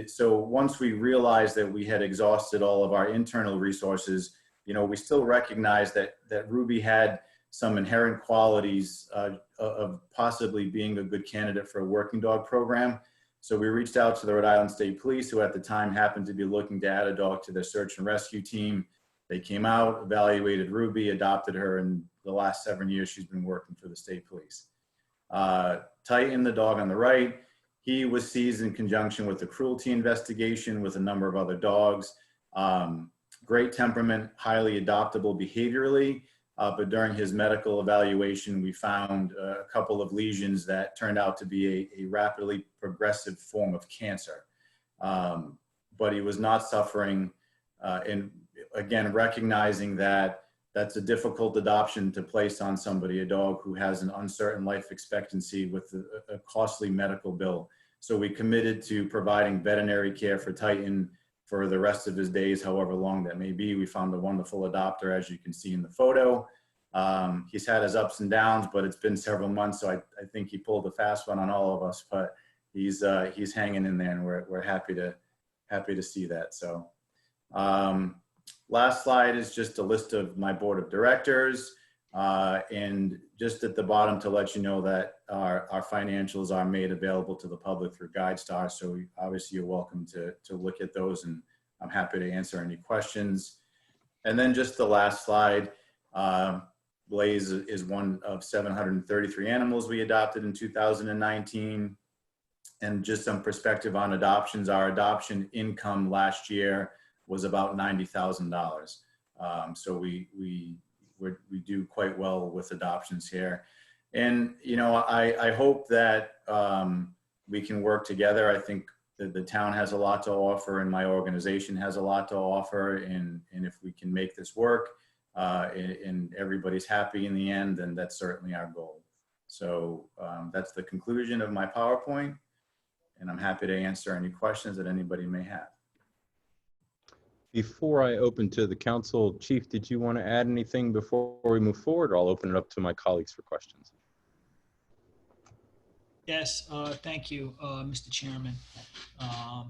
So once we realized that we had exhausted all of our internal resources, we still recognized that Ruby had some inherent qualities of possibly being a good candidate for a working dog program. So we reached out to the Rhode Island State Police, who at the time happened to be looking to add a dog to their search and rescue team. They came out, evaluated Ruby, adopted her, and the last 7 years she's been working for the state police. Titan, the dog on the right, he was seized in conjunction with the Cruelty investigation with a number of other dogs. Great temperament, highly adoptable behaviorally, but during his medical evaluation, we found a couple of lesions that turned out to be a rapidly progressive form of cancer. But he was not suffering, and again, recognizing that that's a difficult adoption to place on somebody, a dog who has an uncertain life expectancy with a costly medical bill. So we committed to providing veterinary care for Titan for the rest of his days, however long that may be. We found a wonderful adopter, as you can see in the photo. He's had his ups and downs, but it's been several months, so I think he pulled a fast one on all of us. But he's hanging in there, and we're happy to see that. So last slide is just a list of my board of directors, and just at the bottom to let you know that our financials are made available to the public through GuideStar. So obviously you're welcome to look at those, and I'm happy to answer any questions. And then just the last slide. Blaze is one of 733 animals we adopted in 2019. And just some perspective on adoptions, our adoption income last year was about $90,000. So we do quite well with adoptions here. And, you know, I hope that we can work together. I think that the town has a lot to offer, and my organization has a lot to offer. And if we can make this work, and everybody's happy in the end, then that's certainly our goal. So that's the conclusion of my PowerPoint, and I'm happy to answer any questions that anybody may have. Before I open to the council, Chief, did you want to add anything before we move forward? Or I'll open it up to my colleagues for questions. Yes, thank you, Mr. Chairman,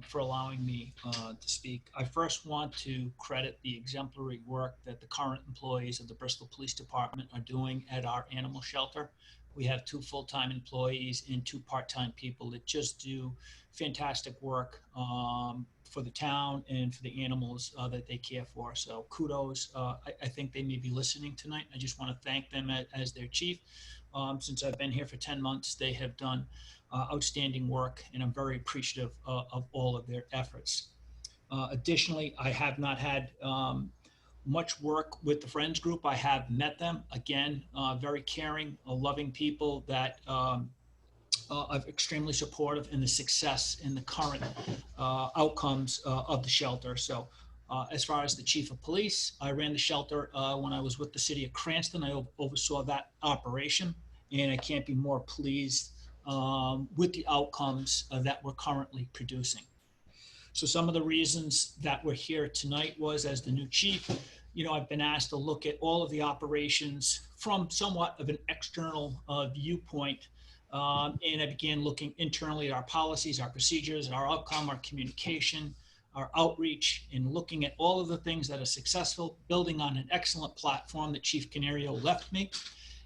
for allowing me to speak. I first want to credit the exemplary work that the current employees of the Bristol Police Department are doing at our animal shelter. We have 2 full-time employees and 2 part-time people that just do fantastic work for the town and for the animals that they care for. So kudos. I think they may be listening tonight. I just want to thank them as their chief. Since I've been here for 10 months, they have done outstanding work, and I'm very appreciative of all of their efforts. Additionally, I have not had much work with the Friends Group. I have met them. Again, very caring, loving people that are extremely supportive in the success and the current outcomes of the shelter. So as far as the chief of police, I ran the shelter when I was with the city of Cranston. I oversaw that operation, and I can't be more pleased with the outcomes that we're currently producing. So some of the reasons that we're here tonight was, as the new chief, you know, I've been asked to look at all of the operations from somewhat of an external viewpoint. And I began looking internally at our policies, our procedures, our outcome, our communication, our outreach, and looking at all of the things that are successful, building on an excellent platform that Chief Canario left me.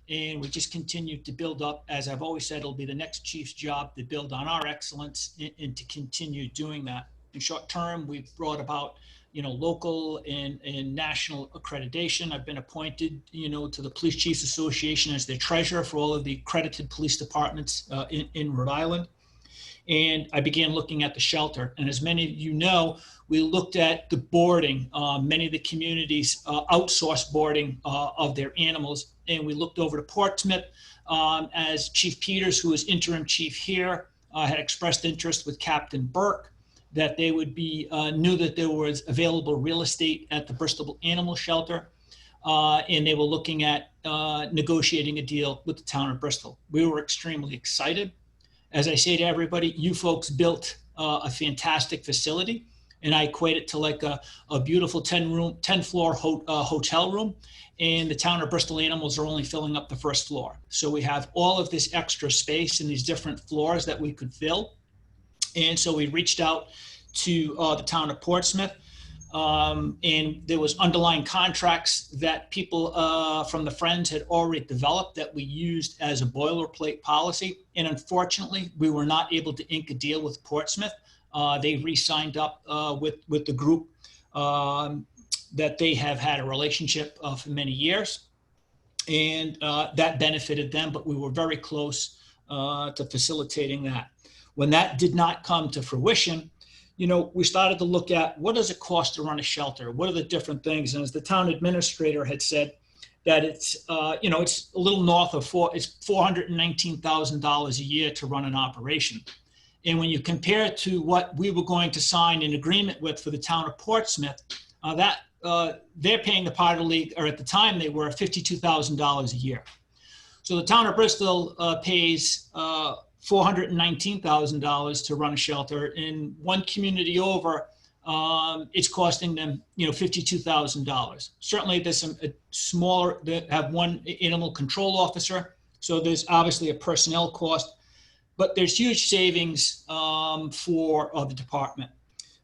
And we just continue to build up. As I've always said, it'll be the next chief's job to build on our excellence and to continue doing that. In short term, we've brought about, you know, local and national accreditation. I've been appointed, you know, to the Police Chiefs Association as their treasurer for all of the accredited police departments in Rhode Island. And I began looking at the shelter. And as many of you know, we looked at the boarding. Many of the communities outsource boarding of their animals. And we looked over to Portsmouth as Chief Peters, who is interim chief here, had expressed interest with Captain Burke that they would be, knew that there was available real estate at the Bristol Animal Shelter. And they were looking at negotiating a deal with the town of Bristol. We were extremely excited. As I say to everybody, you folks built a fantastic facility, and I equate it to like a beautiful 10-floor hotel room, and the town of Bristol animals are only filling up the first floor. So we have all of this extra space in these different floors that we could fill. And so we reached out to the town of Portsmouth, and there was underlying contracts that people from the Friends had already developed that we used as a boilerplate policy. And unfortunately, we were not able to ink a deal with Portsmouth. They re-signed up with the group that they have had a relationship for many years. And that benefited them, but we were very close to facilitating that. When that did not come to fruition, you know, we started to look at what does it cost to run a shelter? What are the different things? And as the town administrator had said, that it's, you know, it's a little north of it's $419,000 a year to run an operation. And when you compare it to what we were going to sign an agreement with for the town of Portsmouth, they're paying the Powder League, or at the time they were $52,000 a year. So the town of Bristol pays $419,000 to run a shelter. In one community over, it's costing them, $52,000. Certainly there's some smaller that have one animal control officer. So there's obviously a personnel cost, but there's huge savings for the department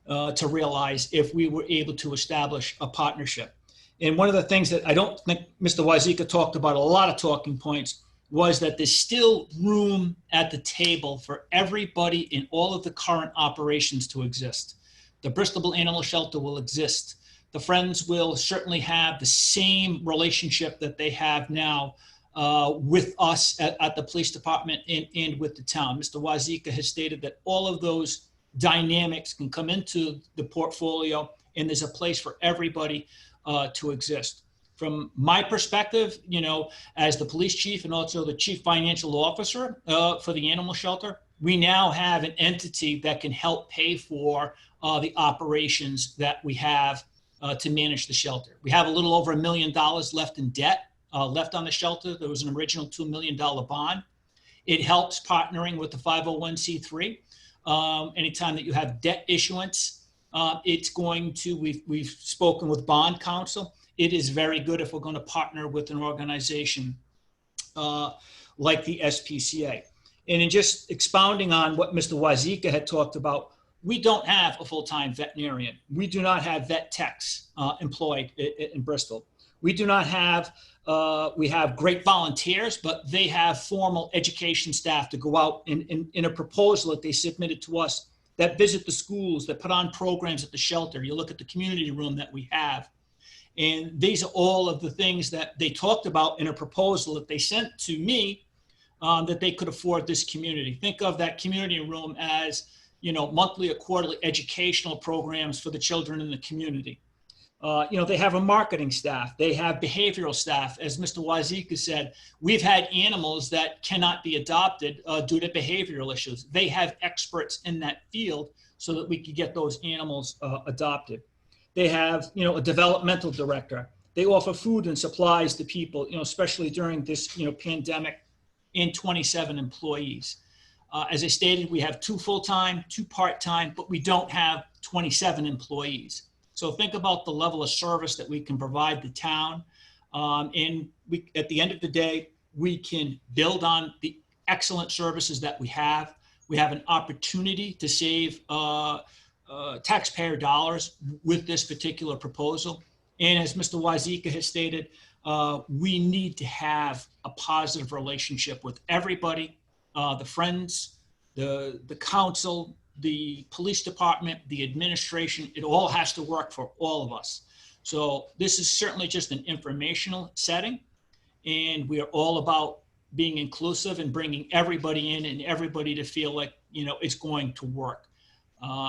to realize if we were able to establish a partnership. And one of the things that I don't think Mr. Wazika talked about, a lot of talking points, was that there's still room at the table for everybody in all of the current operations to exist. The Bristol Animal Shelter will exist. The Friends will certainly have the same relationship that they have now with us at the police department and with the town. Mr. Wazika has stated that all of those dynamics can come into the portfolio, and there's a place for everybody to exist. From my perspective, as the police chief and also the chief financial officer for the animal shelter, we now have an entity that can help pay for the operations that we have to manage the shelter. We have a little over $1 million left in debt, left on the shelter. There was an original $2 million bond. It helps partnering with the 501c3. Anytime that you have debt issuance, it's going to, we've spoken with bond counsel. It is very good if we're going to partner with an organization like the SPCA. And in just expounding on what Mr. Wazika had talked about, we don't have a full-time veterinarian. We do not have vet techs employed in Bristol. We do not have, we have great volunteers, but they have formal education staff to go out in a proposal that they submitted to us that visit the schools, that put on programs at the shelter. You look at the community room that we have. And these are all of the things that they talked about in a proposal that they sent to me that they could afford this community. Think of that community room as, monthly or quarterly educational programs for the children in the community. They have a marketing staff. They have behavioral staff. As Mr. Wazika said, we've had animals that cannot be adopted due to behavioral issues. They have experts in that field so that we could get those animals adopted. They have, a developmental director. They offer food and supplies to people, especially during this, pandemic, and 27 employees. As I stated, we have 2 full-time, 2 part-time, but we don't have 27 employees. So think about the level of service that we can provide the town. And we, at the end of the day, we can build on the excellent services that we have. We have an opportunity to save taxpayer dollars with this particular proposal. And as Mr. Wazika has stated, we need to have a positive relationship with everybody, the Friends, the council, the police department, the administration. It all has to work for all of us. So this is certainly just an informational setting, and we are all about being inclusive and bringing everybody in and everybody to feel like, it's going to work.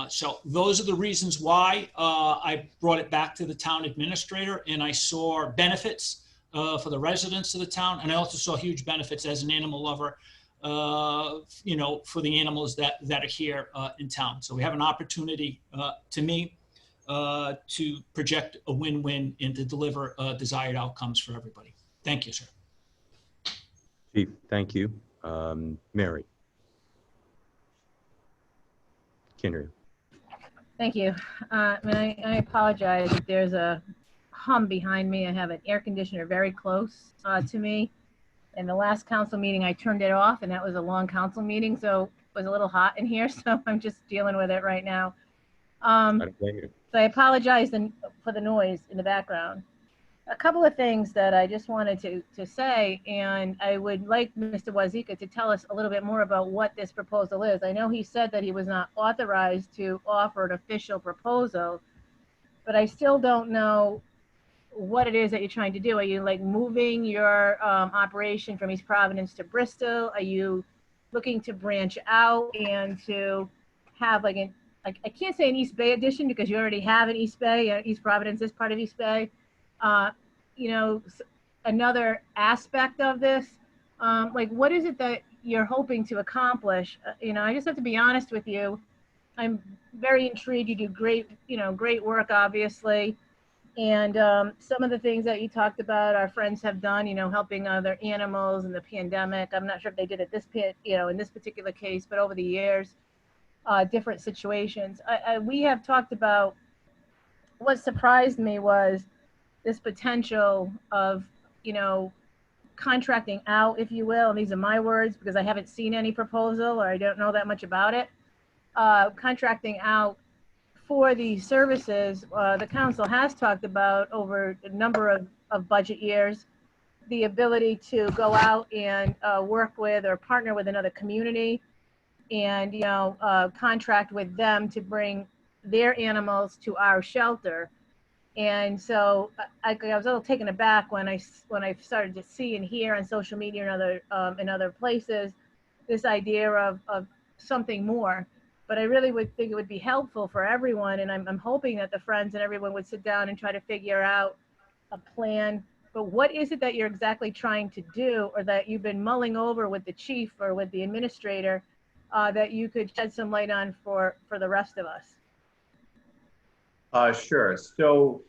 So those are the reasons why I brought it back to the town administrator, and I saw benefits for the residents of the town. And I also saw huge benefits as an animal lover, for the animals that are here in town. So we have an opportunity, to me, to project a win-win and to deliver desired outcomes for everybody. Thank you, sir. Chief, thank you. Mary. Can't hear you. Thank you. I apologize if there's a hum behind me. I have an air conditioner very close to me. In the last council meeting, I turned it off, and that was a long council meeting, so it was a little hot in here, so I'm just dealing with it right now. I don't blame you. So I apologize for the noise in the background. A couple of things that I just wanted to say, and I would like Mr. Wazika to tell us a little bit more about what this proposal is. I know he said that he was not authorized to offer an official proposal, but I still don't know what it is that you're trying to do. Are you like moving your operation from East Providence to Bristol? Are you looking to branch out and to have like I can't say an East Bay edition because you already have an East Bay. East Providence is part of East Bay. Another aspect of this, like what is it that you're hoping to accomplish? I just have to be honest with you. I'm very intrigued. You do great work, obviously. And some of the things that you talked about, our friends have done, helping other animals in the pandemic. I'm not sure if they did it in this particular case, but over the years, different situations. We have talked about what surprised me was this potential of, contracting out, if you will, and these are my words because I haven't seen any proposal or I don't know that much about it, contracting out for the services the council has talked about over a number of budget years, the ability to go out and work with or partner with another community and, contract with them to bring their animals to our shelter. And so I was a little taken aback when I started to see and hear on social media and other places this idea of something more. But I really would think it would be helpful for everyone, and I'm hoping that the Friends and everyone would sit down and try to figure out a plan. But what is it that you're exactly trying to do, or that you've been mulling over with the chief or with the administrator, that you could shed some light on for the rest of us? Sure. So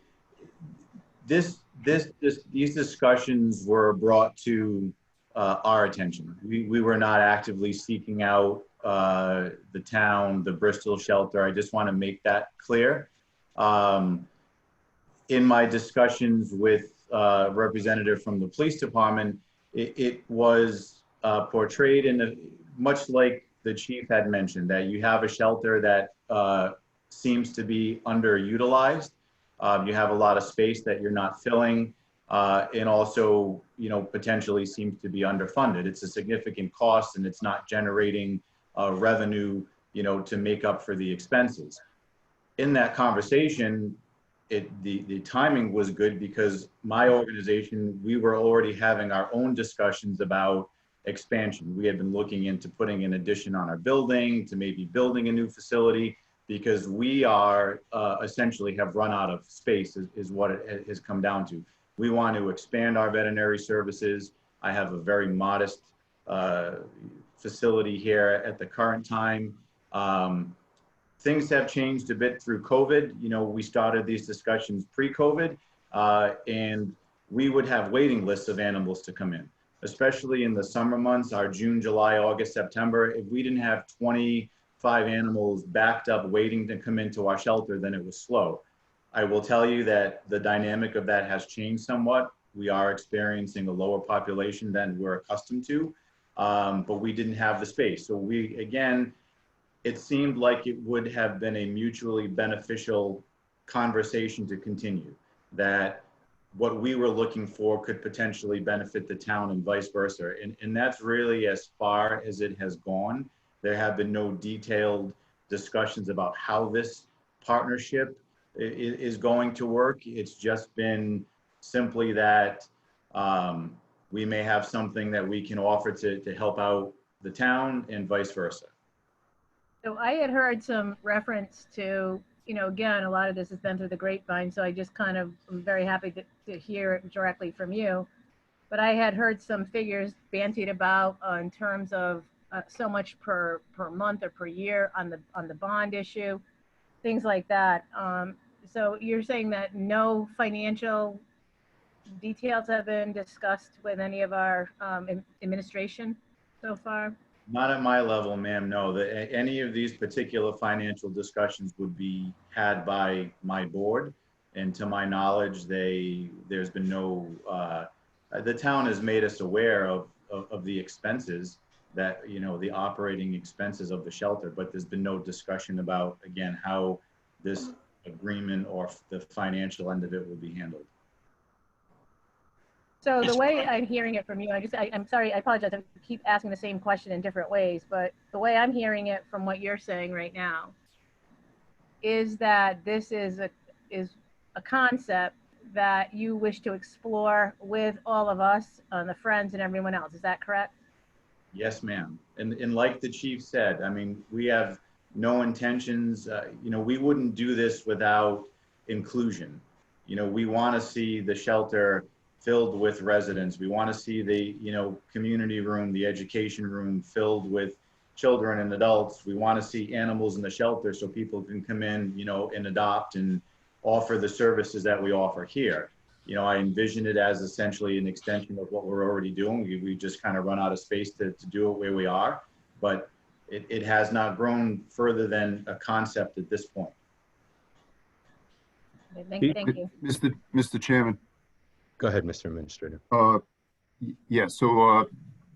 these discussions were brought to our attention. We were not actively seeking out the town, the Bristol shelter. I just want to make that clear. In my discussions with a representative from the police department, it was portrayed much like the chief had mentioned, that you have a shelter that seems to be underutilized. You have a lot of space that you're not filling, and also, potentially seems to be underfunded. It's a significant cost, and it's not generating revenue, to make up for the expenses. In that conversation, the timing was good because my organization, we were already having our own discussions about expansion. We had been looking into putting an addition on our building, to maybe building a new facility, because we are essentially have run out of space is what it has come down to. We want to expand our veterinary services. I have a very modest facility here at the current time. Things have changed a bit through COVID. We started these discussions pre-COVID, and we would have waiting lists of animals to come in, especially in the summer months, our June, July, August, September. If we didn't have 25 animals backed up waiting to come into our shelter, then it was slow. I will tell you that the dynamic of that has changed somewhat. We are experiencing a lower population than we're accustomed to, but we didn't have the space. So it seemed like it would have been a mutually beneficial conversation to continue, that what we were looking for could potentially benefit the town and vice versa. And that's really as far as it has gone. There have been no detailed discussions about how this partnership is going to work. It's just been simply that we may have something that we can offer to help out the town and vice versa. So I had heard some reference to, again, a lot of this has been through the grapevine, so I just kind of am very happy to hear it directly from you. But I had heard some figures bandied about in terms of so much per month or per year on the bond issue, things like that. So you're saying that no financial details have been discussed with any of our administration so far? Not at my level, ma'am, no. Any of these particular financial discussions would be had by my board. And to my knowledge, there's been no, the town has made us aware of the expenses that, the operating expenses of the shelter, but there's been no discussion about, again, how this agreement or the financial end of it will be handled. So the way I'm hearing it from you, I'm sorry, I apologize, I keep asking the same question in different ways, but the way I'm hearing it from what you're saying right now is that this is a concept that you wish to explore with all of us, the Friends and everyone else. Is that correct? Yes, ma'am. And like the chief said, we have no intentions, we wouldn't do this without inclusion. We want to see the shelter filled with residents. We want to see the, community room, the education room filled with children and adults. We want to see animals in the shelter so people can come in, and adopt and offer the services that we offer here. I envision it as essentially an extension of what we're already doing. We just kind of run out of space to do it where we are, but it has not grown further than a concept at this point. Thank you. Mr. Chairman. Go ahead, Mr. Administrator. Yeah, so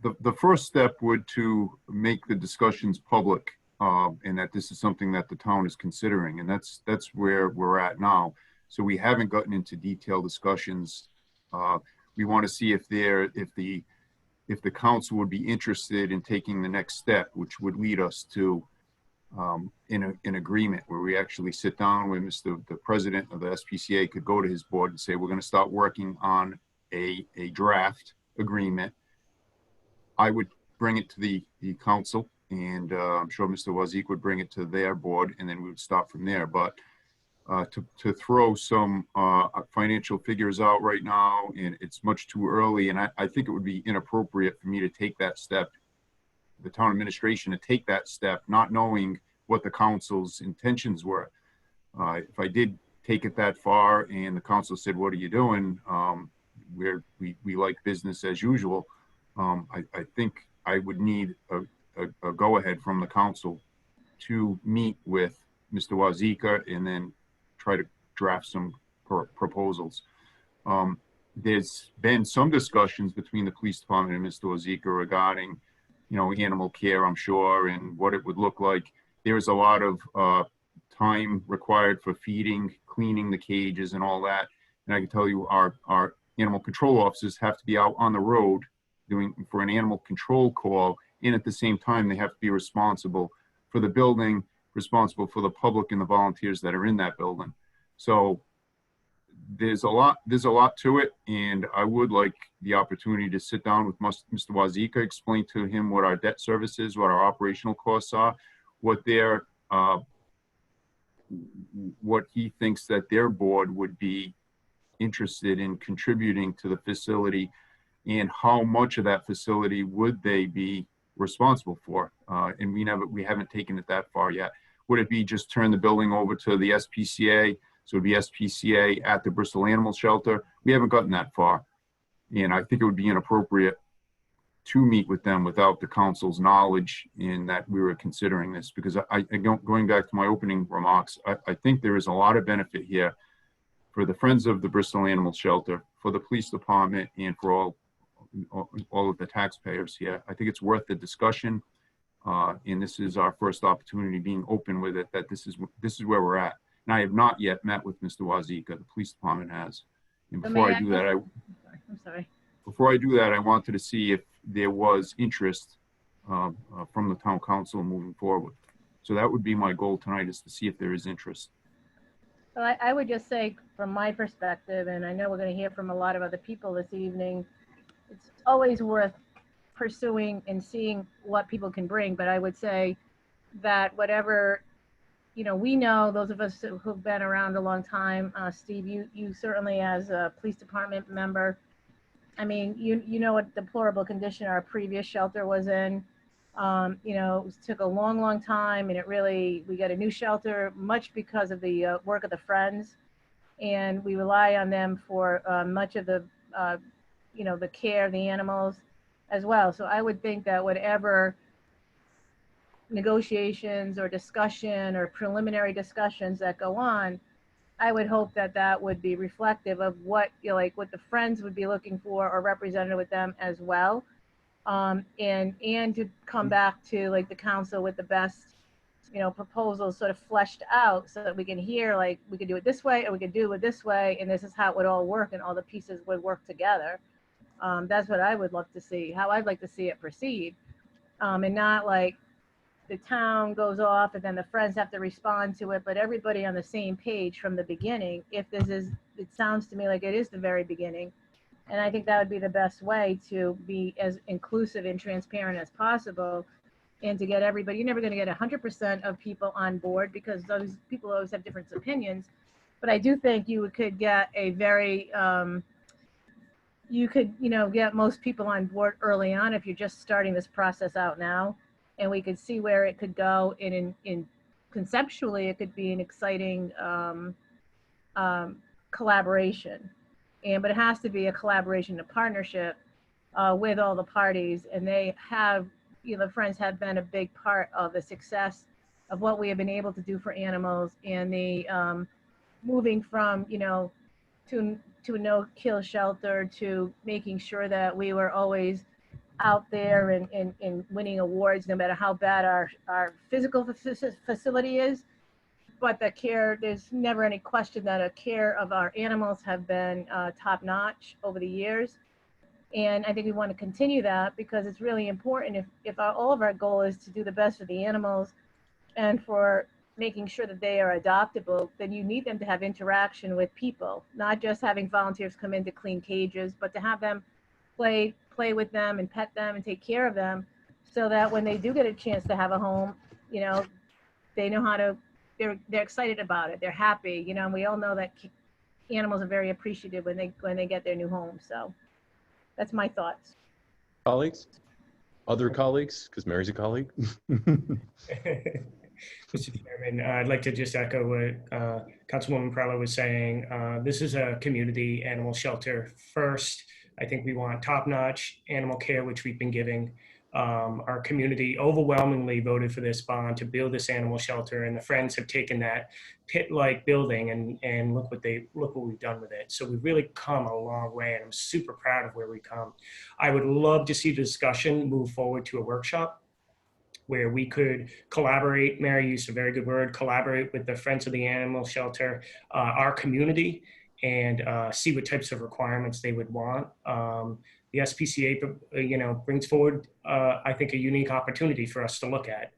the first step would to make the discussions public, and that this is something that the town is considering, and that's where we're at now. So we haven't gotten into detailed discussions. We want to see if the council would be interested in taking the next step, which would lead us to in agreement where we actually sit down with the president of the SPCA could go to his board and say, we're going to start working on a draft agreement. I would bring it to the council, and I'm sure Mr. Wazik would bring it to their board, and then we would start from there. But to throw some financial figures out right now, and it's much too early, and I think it would be inappropriate for me to take that step, the town administration to take that step, not knowing what the council's intentions were. If I did take it that far and the council said, what are you doing? We like business as usual. I think I would need a go-ahead from the council to meet with Mr. Wazika and then try to draft some proposals. There's been some discussions between the police department and Mr. Wazika regarding, animal care, I'm sure, and what it would look like. There is a lot of time required for feeding, cleaning the cages and all that. And I can tell you our animal control officers have to be out on the road doing for an animal control call. And at the same time, they have to be responsible for the building, responsible for the public and the volunteers that are in that building. So there's a lot to it. And I would like the opportunity to sit down with Mr. Wazika, explain to him what our debt service is, what our operational costs are, what he thinks that their board would be interested in contributing to the facility, and how much of that facility would they be responsible for. And we haven't taken it that far yet. Would it be just turn the building over to the SPCA? So it'd be SPCA at the Bristol Animal Shelter. We haven't gotten that far. And I think it would be inappropriate to meet with them without the council's knowledge in that we were considering this, because going back to my opening remarks, I think there is a lot of benefit here for the Friends of the Bristol Animal Shelter, for the police department, and for all of the taxpayers here. I think it's worth the discussion. And this is our first opportunity being open with it, that this is where we're at. And I have not yet met with Mr. Wazika. The police department has. And before I do that, I'm sorry. Before I do that, I wanted to see if there was interest from the town council moving forward. So that would be my goal tonight, is to see if there is interest. Well, I would just say from my perspective, and I know we're going to hear from a lot of other people this evening, it's always worth pursuing and seeing what people can bring. But I would say that whatever, we know, those of us who've been around a long time, Steve, you certainly as a police department member, I mean, you know what deplorable condition our previous shelter was in. It took a long time, and we got a new shelter much because of the work of the Friends, and we rely on them for much of the, the care of the animals as well. So I would think that whatever negotiations or discussion or preliminary discussions that go on, I would hope that would be reflective of what, what the Friends would be looking for, or represented with them as well. And to come back to the council with the best, proposals sort of fleshed out, so that we can hear, we could do it this way, or we could do it this way, and this is how it would all work, and all the pieces would work together. That's what I would love to see, how I'd like to see it proceed. And not the town goes off and then the Friends have to respond to it, but everybody on the same page from the beginning. If this is, it sounds to me like it is the very beginning. And I think that would be the best way to be as inclusive and transparent as possible, and to get everybody. You're never going to get 100% of people on board, because those people always have different opinions. But I do think you could get a very, get most people on board early on if you're just starting this process out now. And we could see where it could go. In conceptually, it could be an exciting collaboration. But it has to be a collaboration, a partnership with all the parties. And they have, the Friends have been a big part of the success of what we have been able to do for animals, and the moving from, you know, to a no-kill shelter to making sure that we were always out there and winning awards, no matter how bad our physical facility is. But the care, there's never any question that the care of our animals have been top-notch over the years. And I think we want to continue that because it's really important. If all of our goal is to do the best for the animals and for making sure that they are adoptable, then you need them to have interaction with people, not just having volunteers come in to clean cages, but to have them play with them and pet them and take care of them, so that when they do get a chance to have a home, you know, they know how to, they're excited about it, they're happy, you know, and we all know that animals are very appreciative when they get their new home. So that's my thoughts. Colleagues? Other colleagues? Because Mary's a colleague. Mr. Chairman, I'd like to just echo what Councilwoman Perla was saying. This is a community animal shelter first. I think we want top-notch animal care, which we've been giving. Our community overwhelmingly voted for this bond to build this animal shelter, and the Friends have taken that pit-like building and look what we've done with it. So we've really come a long way, and I'm super proud of where we come. I would love to see the discussion move forward to a workshop where we could collaborate. Mary used a very good word, collaborate with the Friends of the Animal Shelter, our community, and see what types of requirements they would want. The SPCA, you know, brings forward, I think, a unique opportunity for us to look at.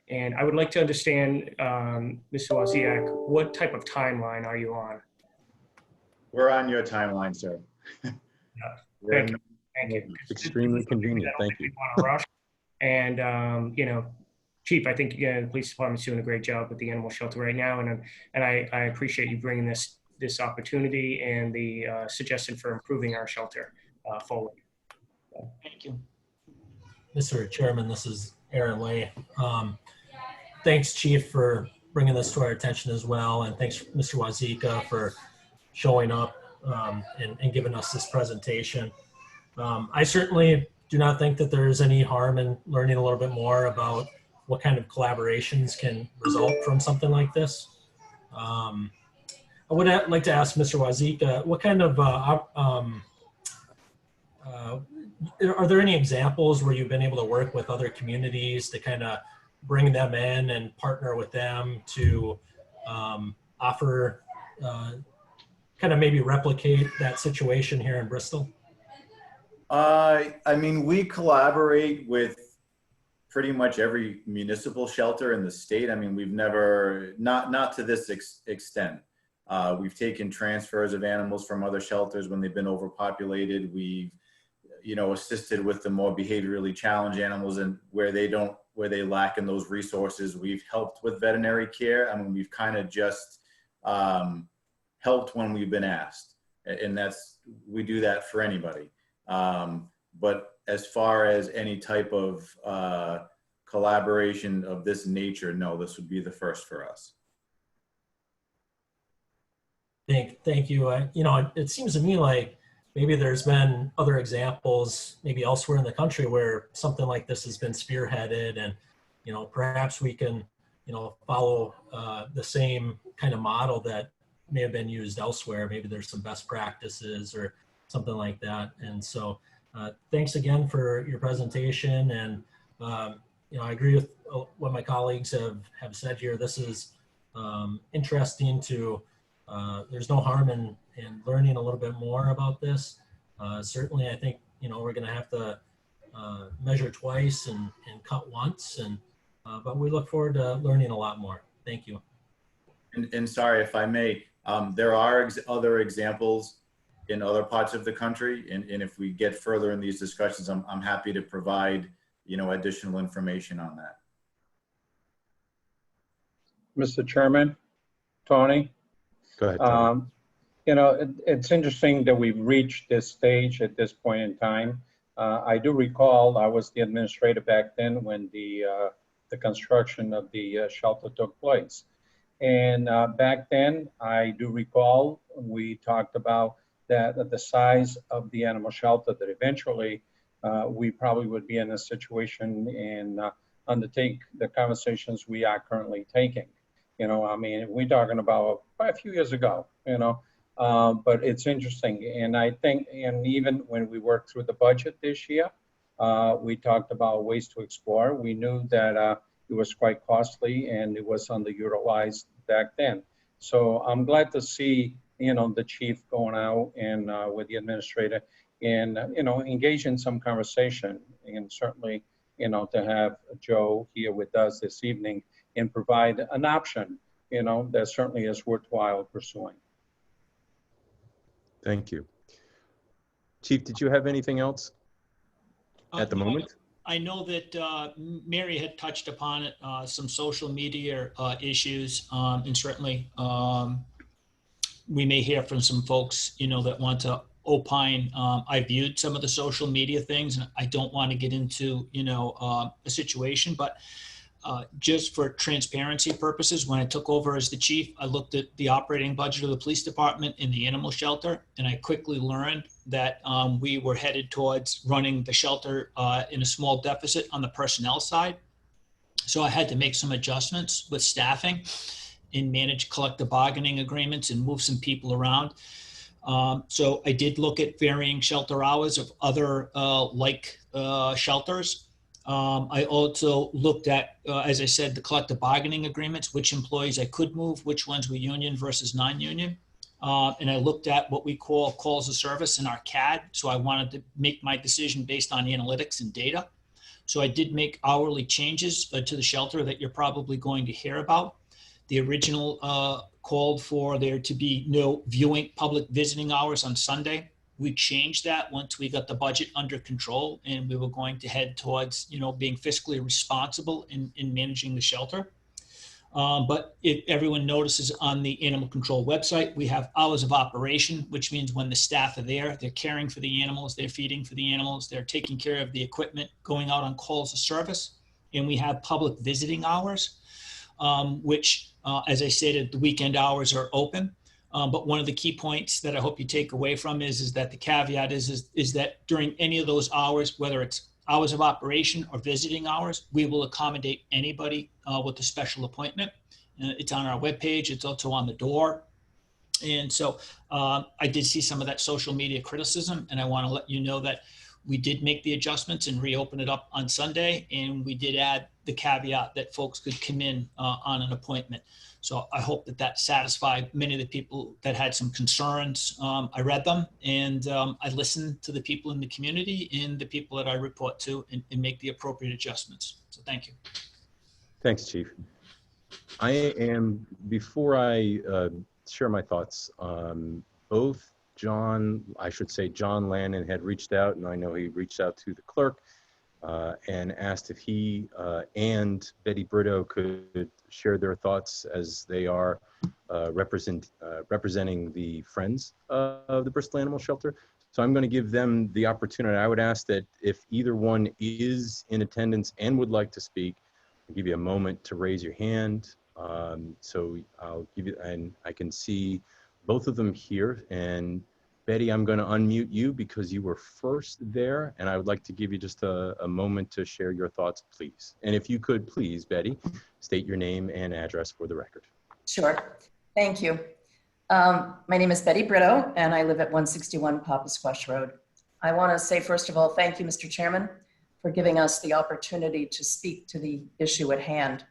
And I would like to understand, Mr. Wozniak, what type of timeline are you on? We're on your timeline, sir. Thank you. Thank you. Extremely convenient. Thank you. We want to rush. And, you know, Chief, I think the police department's doing a great job with the animal shelter right now. And I appreciate you bringing this opportunity and the suggestion for improving our shelter forward. So, Thank you. Mr. Chairman, this is Aaron Lay. Thanks, Chief, for bringing this to our attention as well. And thanks, Mr. Wazika, for showing up and giving us this presentation. I certainly do not think that there's any harm in learning a little bit more about what kind of collaborations can result from something like this. I would like to ask Mr. Wazika, what kind of, are there any examples where you've been able to work with other communities to kind of bring them in and partner with them to offer, kind of maybe replicate that situation here in Bristol? I mean, we collaborate with pretty much every municipal shelter in the state. I mean, we've never, not to this extent. We've taken transfers of animals from other shelters when they've been overpopulated. We've, you know, assisted with the more behaviorally challenged animals and where they lack in those resources. We've helped with veterinary care. I mean, we've kind of just helped when we've been asked, and we do that for anybody. But as far as any type of collaboration of this nature, no, this would be the first for us. Thank you. You know, it seems to me like maybe there's been other examples, maybe elsewhere in the country, where something like this has been spearheaded, and, you know, perhaps we can, you know, follow the same kind of model that may have been used elsewhere. Maybe there's some best practices or something like that. And so thanks again for your presentation. And, you know, I agree with what my colleagues have said here. This is interesting to, there's no harm in learning a little bit more about this. Certainly, I think, you know, we're going to have to measure twice and cut once. And but we look forward to learning a lot more. Thank you. And sorry, if I may, there are other examples in other parts of the country. And if we get further in these discussions, I'm happy to provide, you know, additional information on that. Mr. Chairman, Tony. Go ahead, Tony. You know, it's interesting that we've reached this stage at this point in time. I do recall I was the administrator back then when the construction of the shelter took place. And back then, I do recall we talked about that the size of the animal shelter, that eventually we probably would be in a situation and undertake the conversations we are currently taking. You know, I mean, we're talking about a few years ago, you know, but it's interesting. And I think, and even when we worked through the budget this year, we talked about ways to explore. We knew that it was quite costly and it was underutilized back then. So I'm glad to see, you know, the chief going out and with the administrator and, you know, engage in some conversation, and certainly, you know, to have Joe here with us this evening and provide an option, you know, that certainly is worthwhile pursuing. Thank you. Chief, did you have anything else at the moment? I know that Mary had touched upon it, some social media issues, and certainly we may hear from some folks, you know, that want to opine. I viewed some of the social media things, and I don't want to get into, you know, a situation, but just for transparency purposes, when I took over as the chief, I looked at the operating budget of the police department and the animal shelter, and I quickly learned that we were headed towards running the shelter in a small deficit on the personnel side. So I had to make some adjustments with staffing and manage collective bargaining agreements and move some people around. So I did look at varying shelter hours of other shelters. I also looked at, as I said, the collective bargaining agreements, which employees I could move, which ones were union versus non-union. And I looked at what we call calls of service in our CAD. So I wanted to make my decision based on analytics and data. So I did make hourly changes to the shelter that you're probably going to hear about. The original called for there to be no viewing public visiting hours on Sunday. We changed that once we got the budget under control, and we were going to head towards, you know, being fiscally responsible in managing the shelter. But if everyone notices on the animal control website, we have hours of operation, which means when the staff are there, they're caring for the animals, they're feeding for the animals, they're taking care of the equipment, going out on calls of service. And we have public visiting hours, which, as I stated, the weekend hours are open. But one of the key points that I hope you take away from is that the caveat is that during any of those hours, whether it's hours of operation or visiting hours, we will accommodate anybody with a special appointment. It's on our webpage. It's also on the door. And so I did see some of that social media criticism, and I want to let you know that we did make the adjustments and reopen it up on Sunday. And we did add the caveat that folks could come in on an appointment. So I hope that that satisfied many of the people that had some concerns. I read them, and I listened to the people in the community and the people that I report to, and make the appropriate adjustments. So thank you. Thanks, Chief. Before I share my thoughts, both John Lannon had reached out, and I know he reached out to the clerk and asked if he and Betty Brito could share their thoughts as they are representing the Friends of the Bristol Animal Shelter. So I'm going to give them the opportunity. I would ask that if either one is in attendance and would like to speak, I'll give you a moment to raise your hand. So I'll give you, and I can see both of them here. And Betty, I'm going to unmute you because you were first there, and I would like to give you just a moment to share your thoughts, please. And if you could, please, Betty, state your name and address for the record. Sure. Thank you. My name is Betty Brito, and I live at 161 Papa Squash Road. I want to say, first of all, thank you, Mr. Chairman, for giving us the opportunity to speak to the issue at hand.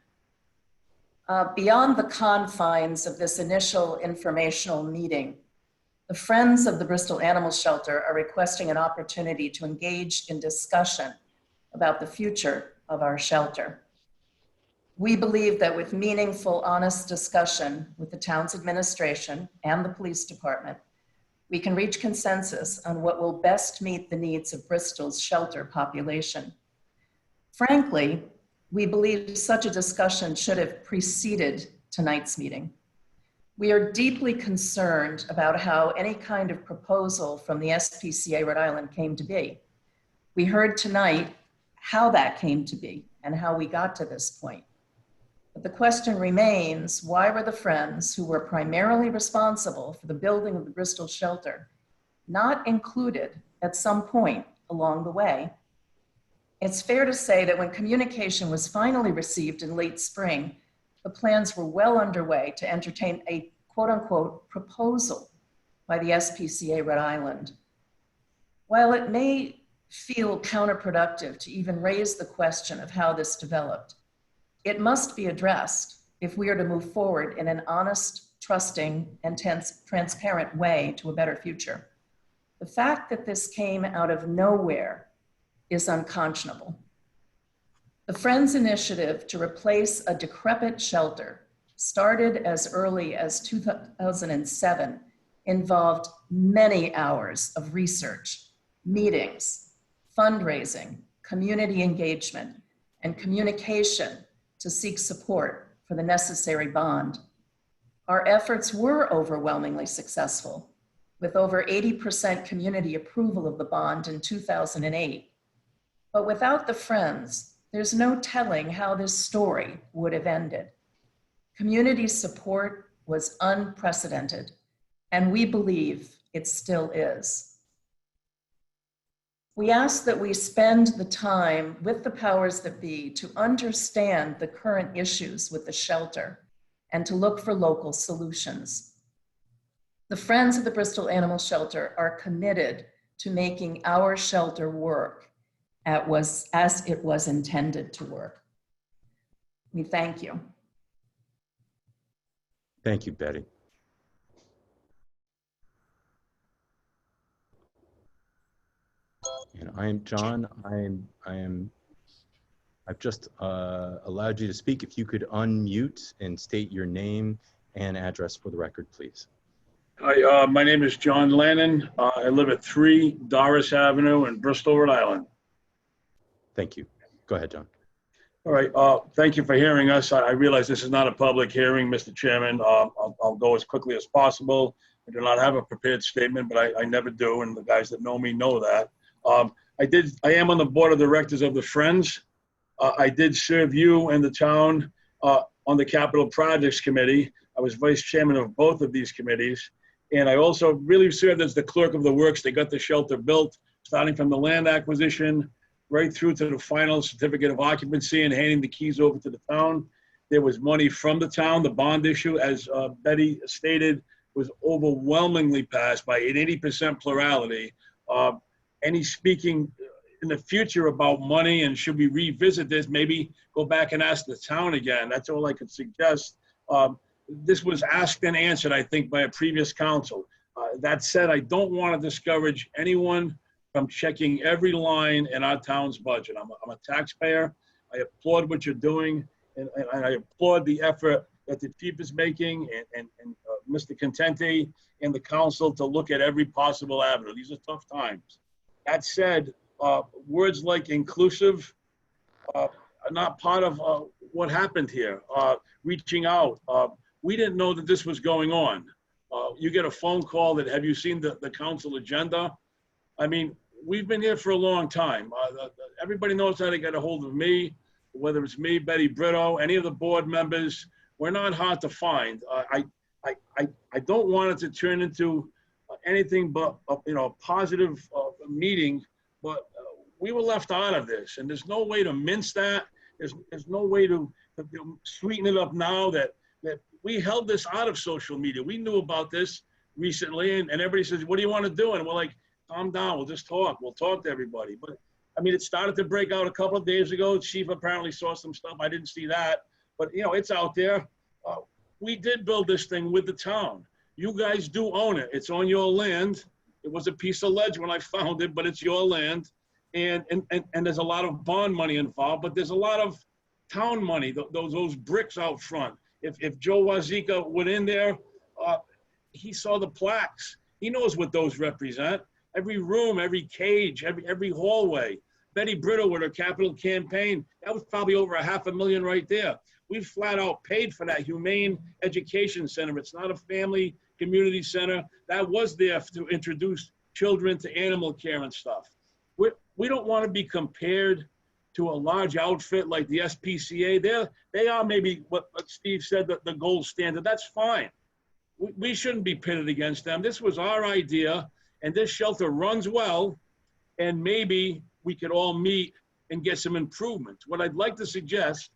Beyond the confines of this initial informational meeting, the Friends of the Bristol Animal Shelter are requesting an opportunity to engage in discussion about the future of our shelter. We believe that with meaningful, honest discussion with the town's administration and the police department, we can reach consensus on what will best meet the needs of Bristol's shelter population. Frankly, we believe such a discussion should have preceded tonight's meeting. We are deeply concerned about how any kind of proposal from the SPCA Rhode Island came to be. We heard tonight how that came to be and how we got to this point. But the question remains, why were the Friends, who were primarily responsible for the building of the Bristol shelter, not included at some point along the way? It's fair to say that when communication was finally received in late spring, the plans were well underway to entertain a quote unquote proposal by the SPCA Rhode Island. While it may feel counterproductive to even raise the question of how this developed, it must be addressed if we are to move forward in an honest, trusting, and transparent way to a better future. The fact that this came out of nowhere is unconscionable. The Friends initiative to replace a decrepit shelter, started as early as 2007, involved many hours of research, meetings, fundraising, community engagement, and communication to seek support for the necessary bond. Our efforts were overwhelmingly successful, with over 80% community approval of the bond in 2008. But without the Friends, there's no telling how this story would have ended. Community support was unprecedented, and we believe it still is. We ask that we spend the time with the powers that be to understand the current issues with the shelter and to look for local solutions. The Friends of the Bristol Animal Shelter are committed to making our shelter work as it was intended to work. We thank you. Thank you, Betty. And I am John. I've just allowed you to speak. If you could unmute and state your name and address for the record, please. Hi, my name is John Lannon. I live at 3 Doris Avenue in Bristol, Rhode Island. Thank you. Go ahead, John. All right. Thank you for hearing us. I realize this is not a public hearing, Mr. Chairman. I'll go as quickly as possible. I do not have a prepared statement, but I never do, and the guys that know me know that. I am on the board of directors of the Friends. I did serve you and the town on the Capital Projects Committee. I was vice chairman of both of these committees. And I also really served as the clerk of the works. They got the shelter built, starting from the land acquisition right through to the final certificate of occupancy and handing the keys over to the town. There was money from the town. The bond issue, as Betty stated, was overwhelmingly passed by an 80% plurality. Any speaking in the future about money and should we revisit this, maybe go back and ask the town again. That's all I could suggest. This was asked and answered, I think, by a previous council. That said, I don't want to discourage anyone from checking every line in our town's budget. I'm a taxpayer. I applaud what you're doing, and I applaud the effort that the chief is making and Mr. Contente and the council to look at every possible avenue. These are tough times. That said, words like inclusive are not part of what happened here. Reaching out. We didn't know that this was going on. You get a phone call that, have you seen the council agenda? I mean, we've been here for a long time. Everybody knows how to get a hold of me, whether it's me, Betty Brito, any of the board members. We're not hard to find. I don't want it to turn into anything but a positive meeting, but we were left out of this, and there's no way to mince that. There's no way to sweeten it up now that we held this out of social media. We knew about this recently, and everybody says, what do you want to do? And we're like, calm down, we'll just talk. We'll talk to everybody. But I mean, it started to break out a couple of days ago. Chief apparently saw some stuff. I didn't see that, but it's out there. We did build this thing with the town. You guys do own it. It's on your land. It was a piece of ledge when I found it, but it's your land. And there's a lot of bond money involved, but there's a lot of town money, those bricks out front. If Joe Wazika went in there, he saw the plaques. He knows what those represent. Every room, every cage, every hallway. Betty Brito with her capital campaign, that was probably over $500,000 right there. We flat out paid for that humane education center. It's not a family community center. That was there to introduce children to animal care and stuff. We don't want to be compared to a large outfit like the SPCA. They are maybe what Steve said, the gold standard. That's fine. We shouldn't be pitted against them. This was our idea, and this shelter runs well, and maybe we could all meet and get some improvements. What I'd like to suggest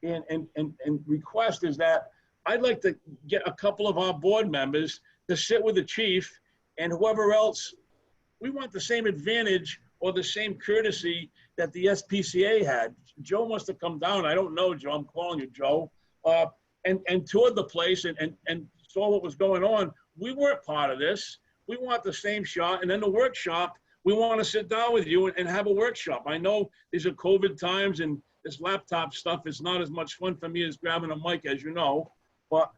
and request is that I'd like to get a couple of our board members to sit with the chief and whoever else. We want the same advantage or the same courtesy that the SPCA had. Joe must have come down. I don't know, Joe. I'm calling you, Joe. And toured the place and saw what was going on. We weren't part of this. We want the same shot. And then the workshop, we want to sit down with you and have a workshop. I know these are COVID times and this laptop stuff is not as much fun for me as grabbing a mic, as you know. But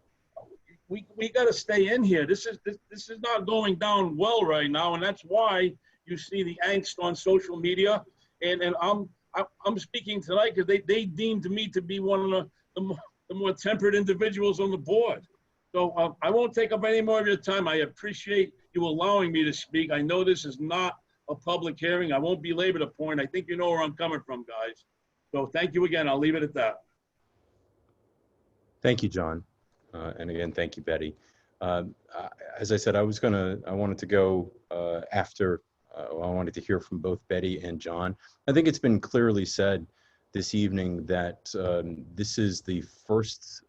we got to stay in here. This is not going down well right now, and that's why you see the angst on social media. And I'm speaking tonight because they deemed me to be one of the more tempered individuals on the board. So I won't take up any more of your time. I appreciate you allowing me to speak. I know this is not a public hearing. I won't belabor the point. I think you know where I'm coming from, guys. So thank you again. I'll leave it at that. Thank you, John. And again, thank you, Betty. As I said, I wanted to go after, I wanted to hear from both Betty and John. I think it's been clearly said this evening that this is the first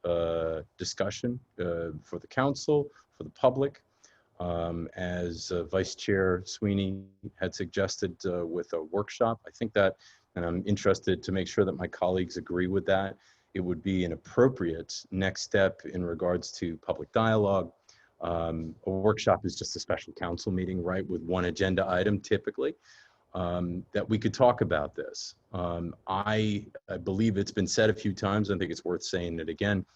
discussion for the council, for the public. As Vice Chair Sweeney had suggested with a workshop, I think that, and I'm interested to make sure that my colleagues agree with that, it would be an appropriate next step in regards to public dialogue. A workshop is just a special council meeting, right, with one agenda item typically, that we could talk about this. I believe it's been said a few times. I think it's worth saying it again.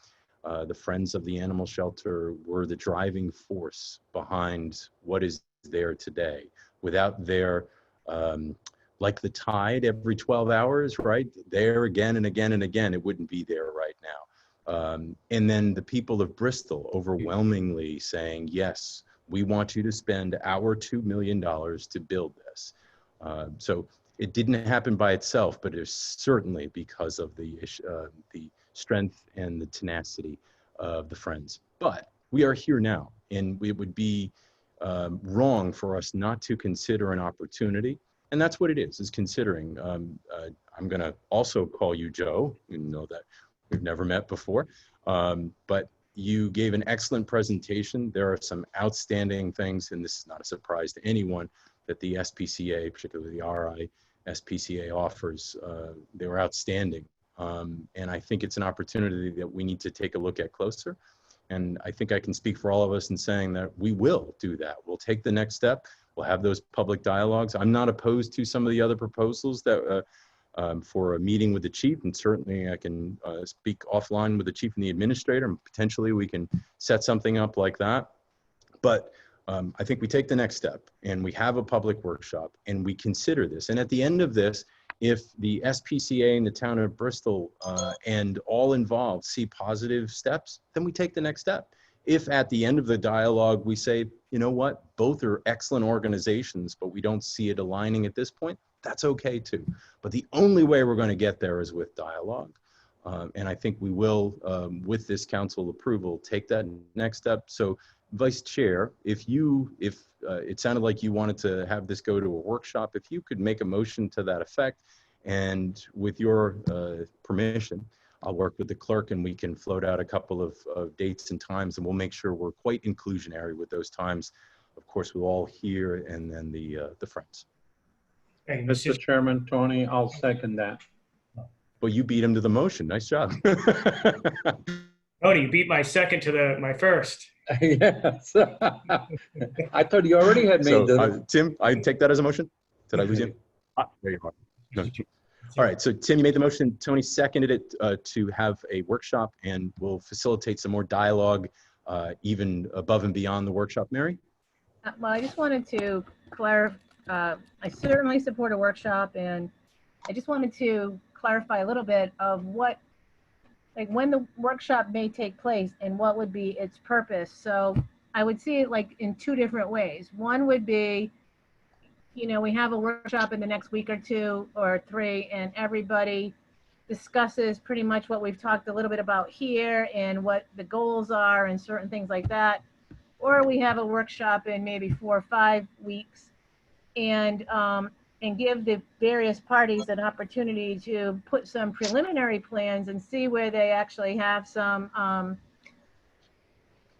The Friends of the Animal Shelter were the driving force behind what is there today. Without their, like the tide every 12 hours, right? There again and again and again, it wouldn't be there right now. And then the people of Bristol overwhelmingly saying, yes, we want you to spend our $2 million to build this. So it didn't happen by itself, but it's certainly because of the strength and the tenacity of the Friends. But we are here now, and it would be wrong for us not to consider an opportunity. And that's what it is considering. I'm going to also call you Joe, you know that we've never met before, but you gave an excellent presentation. There are some outstanding things, and this is not a surprise to anyone, that the SPCA, particularly the RI SPCA offers. They were outstanding. And I think it's an opportunity that we need to take a look at closer. And I think I can speak for all of us in saying that we will do that. We'll take the next step. We'll have those public dialogues. I'm not opposed to some of the other proposals that for a meeting with the chief, and certainly I can speak offline with the chief and the administrator, and potentially we can set something up like that. But I think we take the next step and we have a public workshop and we consider this. And at the end of this, if the SPCA and the town of Bristol and all involved see positive steps, then we take the next step. If at the end of the dialogue we say, you know what, both are excellent organizations, but we don't see it aligning at this point, that's okay too. But the only way we're going to get there is with dialogue. And I think we will, with this council approval, take that next step. So Vice Chair, if it sounded like you wanted to have this go to a workshop, if you could make a motion to that effect, and with your permission, I'll work with the clerk and we can float out a couple of dates and times, and we'll make sure we're quite inclusionary with those times. Of course, we'll all hear, and then the Friends. Hey, Mr. Chairman, Tony, I'll second that. Well, you beat him to the motion. Nice job. Tony, you beat my second to my first. Yes. I thought you already had made Tim, I take that as a motion. Did I lose you? There you are. No. All right, so Tim, you made the motion. Tony seconded it to have a workshop, and we'll facilitate some more dialogue even above and beyond the workshop. Mary? Well, I just wanted to clarify, I certainly support a workshop, and I just wanted to clarify a little bit of what, like when the workshop may take place and what would be its purpose. So I would see it like in two different ways. One would be, you know, we have a workshop in the next week or two or three, and everybody discusses pretty much what we've talked a little bit about here and what the goals are and certain things like that. Or we have a workshop in maybe 4 or 5 weeks, and and give the various parties an opportunity to put some preliminary plans and see where they actually have some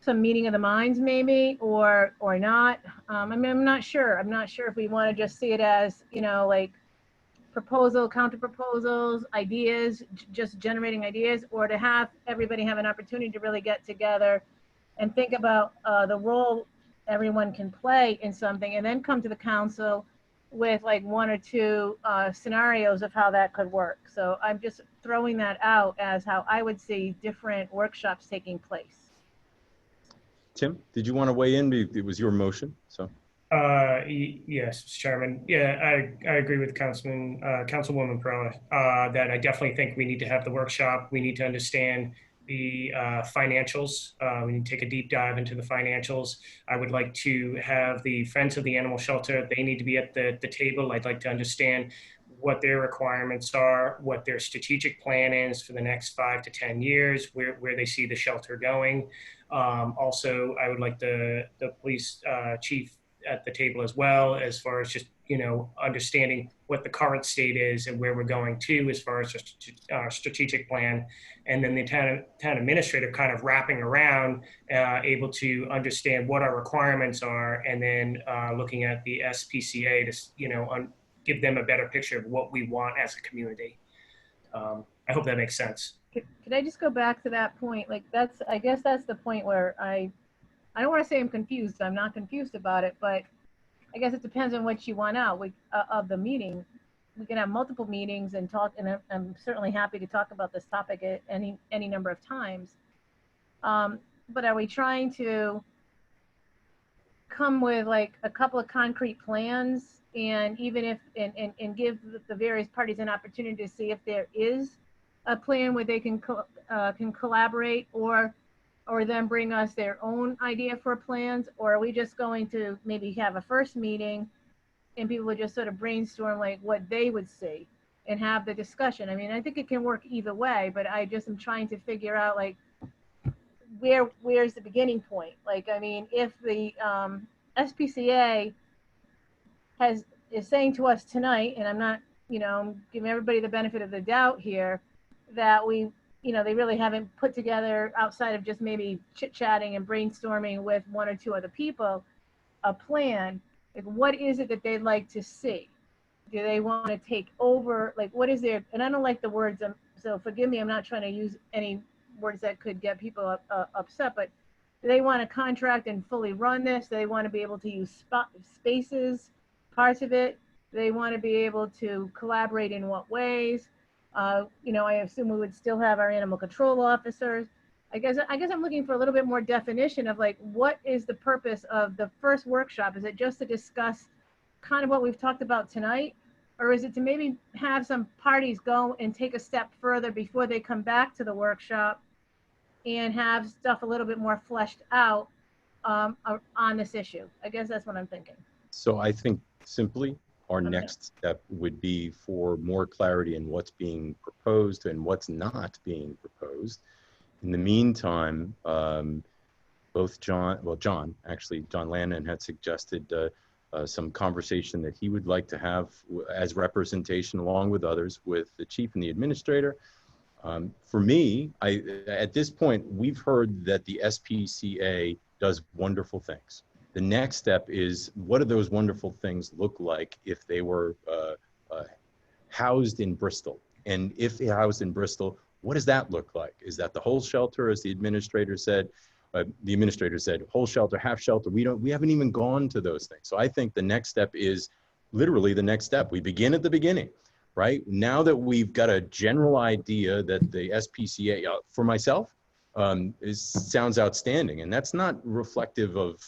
meeting of the minds maybe, or not. I mean, I'm not sure. I'm not sure if we want to just see it as, you know, like proposal, counter proposals, ideas, just generating ideas, or to have everybody have an opportunity to really get together and think about the role everyone can play in something, and then come to the council with like one or two scenarios of how that could work. So I'm just throwing that out as how I would see different workshops taking place. Tim, did you want to weigh in? It was your motion, so. Yes, Mr. Chairman. Yeah, I agree with Councilwoman Perrella that I definitely think we need to have the workshop. We need to understand the financials. We need to take a deep dive into the financials. I would like to have the Friends of the Animal Shelter. They need to be at the table. I'd like to understand what their requirements are, what their strategic plan is for the next 5 to 10 years, where they see the shelter going. Also, I would like the police chief at the table as well, as far as just, you know, understanding what the current state is and where we're going to as far as our strategic plan. And then the town administrator kind of wrapping around, able to understand what our requirements are, and then looking at the SPCA to, you know, give them a better picture of what we want as a community. I hope that makes sense. Could I just go back to that point? Like I guess that's the point where I don't want to say I'm confused. I'm not confused about it, but I guess it depends on what you want out of the meeting. We can have multiple meetings and talk, and I'm certainly happy to talk about this topic at any number of times. But are we trying to come with like a couple of concrete plans, and even if and give the various parties an opportunity to see if there is a plan where they can collaborate, or then bring us their own idea for plans? Or are we just going to maybe have a first meeting and people would just sort of brainstorm like what they would see and have the discussion? I mean, I think it can work either way, but I just am trying to figure out like where's the beginning point? Like, I mean, if the SPCA is saying to us tonight, and I'm not, you know, giving everybody the benefit of the doubt here, that we, you know, they really haven't put together, outside of just maybe chit-chatting and brainstorming with one or two other people, a plan. Like, what is it that they'd like to see? Do they want to take over? Like, what is their, and I don't like the words, so forgive me, I'm not trying to use any words that could get people upset, but do they want to contract and fully run this? Do they want to be able to use spaces, parts of it? Do they want to be able to collaborate in what ways? You know, I assume we would still have our animal control officers. I guess I'm looking for a little bit more definition of like, what is the purpose of the first workshop? Is it just to discuss kind of what we've talked about tonight? Or is it to maybe have some parties go and take a step further before they come back to the workshop and have stuff a little bit more fleshed out on this issue? I guess that's what I'm thinking. So I think simply our next step would be for more clarity in what's being proposed and what's not being proposed. In the meantime, both John Lannon had suggested some conversation that he would like to have as representation, along with others, with the chief and the administrator. For me, at this point, we've heard that the SPCA does wonderful things. The next step is, what do those wonderful things look like if they were housed in Bristol? And if they're housed in Bristol, what does that look like? Is that the whole shelter, as the administrator said? The administrator said whole shelter, half shelter. We haven't even gone to those things. So I think the next step is literally the next step. We begin at the beginning, right? Now that we've got a general idea that the SPCA, for myself, sounds outstanding, and that's not reflective of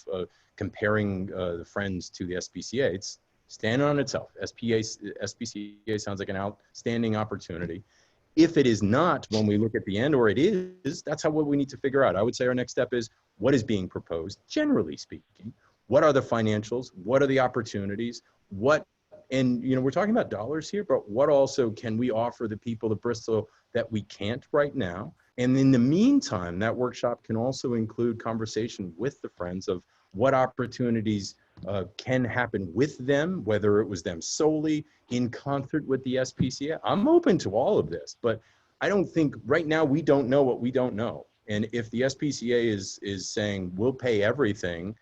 comparing the Friends to the SPCA. It's standing on itself. SPCA sounds like an outstanding opportunity. If it is not, when we look at the end, or it is, that's what we need to figure out. I would say our next step is, what is being proposed, generally speaking? What are the financials? What are the opportunities? And you know, we're talking about dollars here, but what also can we offer the people of Bristol that we can't right now? And in the meantime, that workshop can also include conversation with the Friends of what opportunities can happen with them, whether it was them solely in concert with the SPCA. I'm open to all of this, but I don't think right now we don't know what we don't know. And if the SPCA is saying we'll pay everything,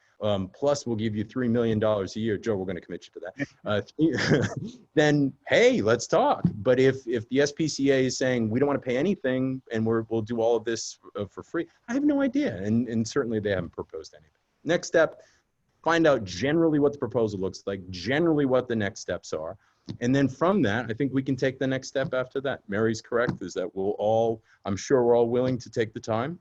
plus we'll give you $3 million a year, Joe, we're going to commit you to that. Then hey, let's talk. But if the SPCA is saying we don't want to pay anything and we'll do all of this for free, I have no idea. And certainly they haven't proposed anything. Next step, find out generally what the proposal looks like, generally what the next steps are. And then from that, I think we can take the next step after that. Mary's correct, is that I'm sure we're all willing to take the time.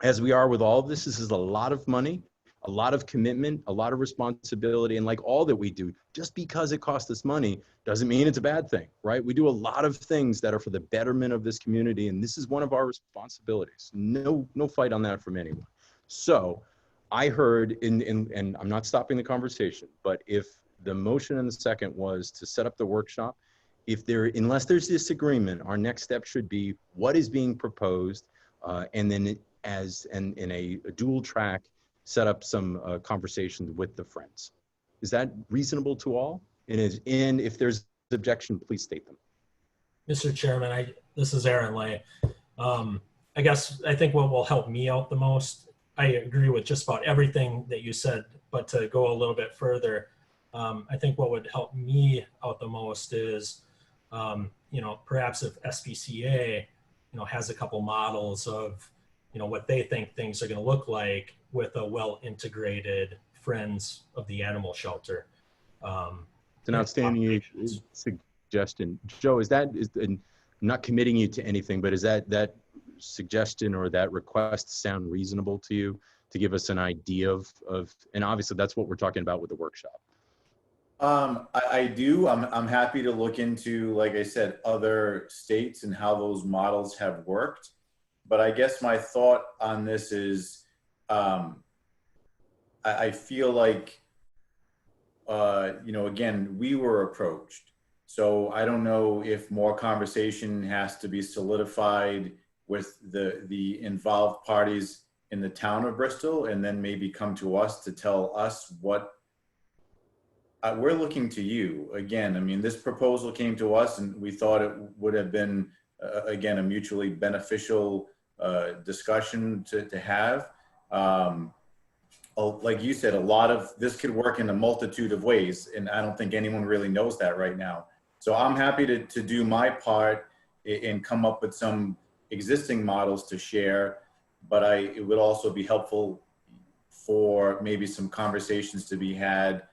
As we are with all of this, this is a lot of money, a lot of commitment, a lot of responsibility. And like all that we do, just because it costs us money doesn't mean it's a bad thing, right? We do a lot of things that are for the betterment of this community. And this is one of our responsibilities. No fight on that from anyone. So I heard, and I'm not stopping the conversation, but if the motion in the second was to set up the workshop, unless there's disagreement, our next step should be what is being proposed, and then in a dual track, set up some conversations with the friends. Is that reasonable to all? And if there's objection, please state them. Mr. Chairman, this is Aaron Lay. I think what will help me out the most, I agree with just about everything that you said, but to go a little bit further, I think what would help me out the most is, perhaps if SPCA, has a couple models of, what they think things are going to look like with a well-integrated Friends of the Animal Shelter. It's an outstanding suggestion. Joe, I'm not committing you to anything, but is that suggestion or that request sound reasonable to you, to give us an idea of, and obviously that's what we're talking about with the workshop? I do. I'm happy to look into, like I said, other states and how those models have worked. But I guess my thought on this is, I feel like, again, we were approached. So I don't know if more conversation has to be solidified with the involved parties in the town of Bristol, and then maybe come to us to tell us what we're looking to you. Again, I mean, this proposal came to us and we thought it would have been, again, a mutually beneficial discussion to have. Like you said, a lot of this could work in a multitude of ways, and I don't think anyone really knows that right now. So I'm happy to do my part and come up with some existing models to share, but it would also be helpful for maybe some conversations to be had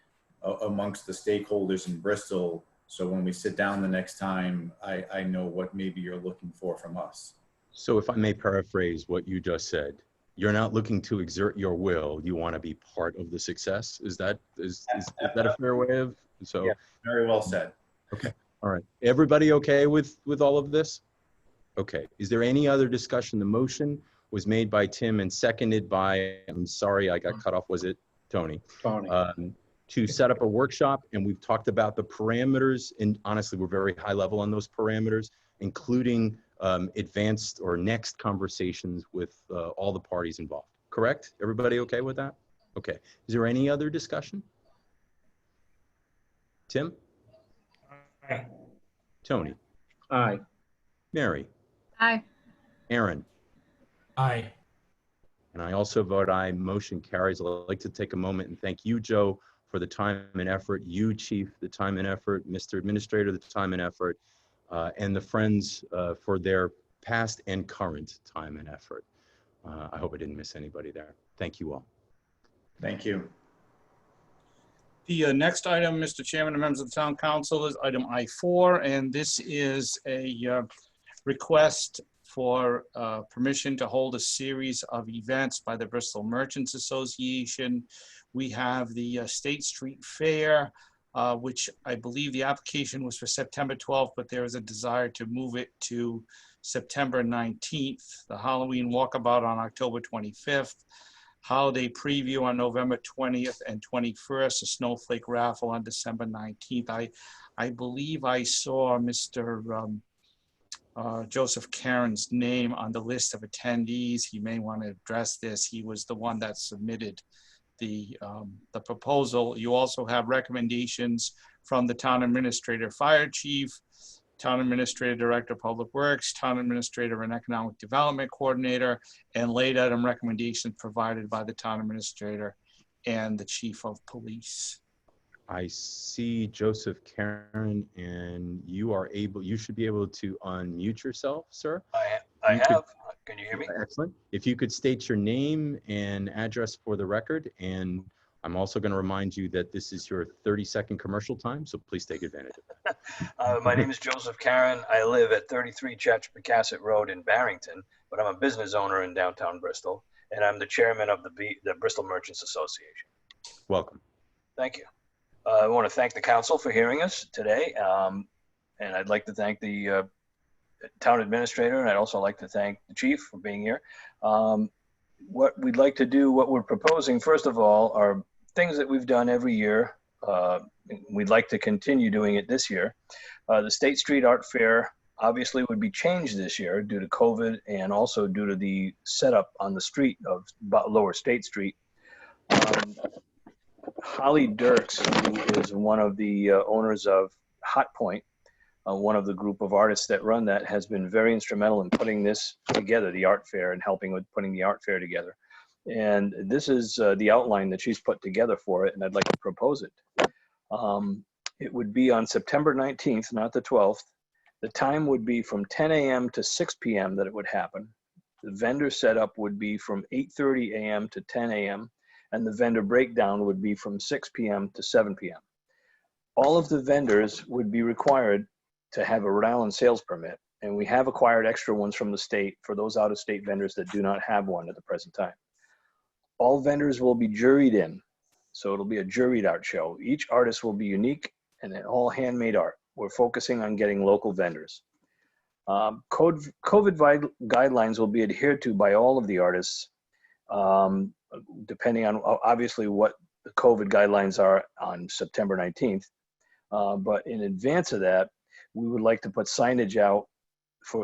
amongst the stakeholders in Bristol. So when we sit down the next time, I know what maybe you're looking for from us. So if I may paraphrase what you just said, you're not looking to exert your will, you want to be part of the success. Is that a fair way of, so? Yeah, very well said. Okay, all right. Everybody okay with all of this? Okay, is there any other discussion? The motion was made by Tim and seconded by, I'm sorry, I got cut off, was it Tony? Tony. To set up a workshop, and we've talked about the parameters, and honestly, we're very high level on those parameters, including advanced or next conversations with all the parties involved. Correct? Everybody okay with that? Okay. Is there any other discussion? Tim? Aye. Tony? Aye. Mary? Aye. Aaron? Aye. And I also vote aye. Motion carries. I'd like to take a moment and thank you, Joe, for the time and effort, you, Chief, the time and effort, Mr. Administrator, the time and effort, and the Friends for their past and current time and effort. I hope I didn't miss anybody there. Thank you all. Thank you. The next item, Mr. Chairman and members of the Town Council, is item I4, and this is a request for permission to hold a series of events by the Bristol Merchants Association. We have the State Street Fair, which I believe the application was for September 12th, but there is a desire to move it to September 19th, the Halloween Walkabout on October 25th, Holiday Preview on November 20th and 21st, a Snowflake Raffle on December 19th. I believe I saw Mr. Joseph Karen's name on the list of attendees. He may want to address this. He was the one that submitted the proposal, you also have recommendations from the town administrator, fire chief, town administrator, director of public works, town administrator and economic development coordinator, and late item recommendations provided by the town administrator and the chief of police. I see Joseph Karen, and you should be able to unmute yourself, sir. I have. Can you hear me? Excellent. If you could state your name and address for the record, and I'm also going to remind you that this is your 30-second commercial time, so please take advantage of it. My name is Joseph Karen. I live at 33 Chatchpacasset Road in Barrington, but I'm a business owner in downtown Bristol, and I'm the chairman of the Bristol Merchants Association. Welcome. Thank you. I want to thank the council for hearing us today, and I'd like to thank the town administrator, and I'd also like to thank the chief for being here. What we'd like to do, what we're proposing, first of all, are things that we've done every year. We'd like to continue doing it this year. The State Street Art Fair obviously would be changed this year due to COVID and also due to the setup on the street of Lower State Street. Holly Dirks, who is one of the owners of Hot Point, one of the group of artists that run that, has been very instrumental in putting this together, the art fair, and helping with putting the art fair together. And this is the outline that she's put together for it, and I'd like to propose it. It would be on September 19th, not the 12th. The time would be from 10 a.m. to 6 p.m. that it would happen. The vendor setup would be from 8:30 a.m. to 10 a.m. and the vendor breakdown would be from 6 p.m. to 7 p.m. All of the vendors would be required to have a Rhode Island sales permit, and we have acquired extra ones from the state for those out-of-state vendors that do not have one at the present time. All vendors will be juried in, so it'll be a juried art show. Each artist will be unique and all handmade art. We're focusing on getting local vendors. COVID guidelines will be adhered to by all of the artists, depending on obviously what the COVID guidelines are on September 19th. But in advance of that, we would like to put signage out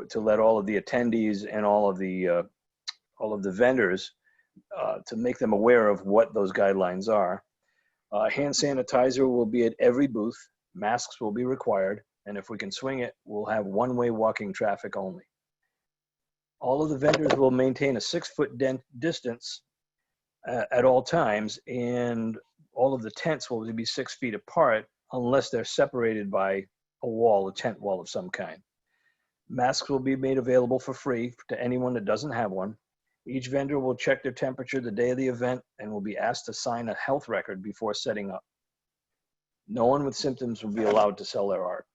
to let all of the attendees and all of the vendors to make them aware of what those guidelines are. Hand sanitizer will be at every booth. Masks will be required, and if we can swing it, we'll have one-way walking traffic only. All of the vendors will maintain a 6-foot distance at all times, and all of the tents will be 6 feet apart unless they're separated by a wall, a tent wall of some kind. Masks will be made available for free to anyone that doesn't have one. Each vendor will check their temperature the day of the event and will be asked to sign a health record before setting up. No one with symptoms will be allowed to sell their art.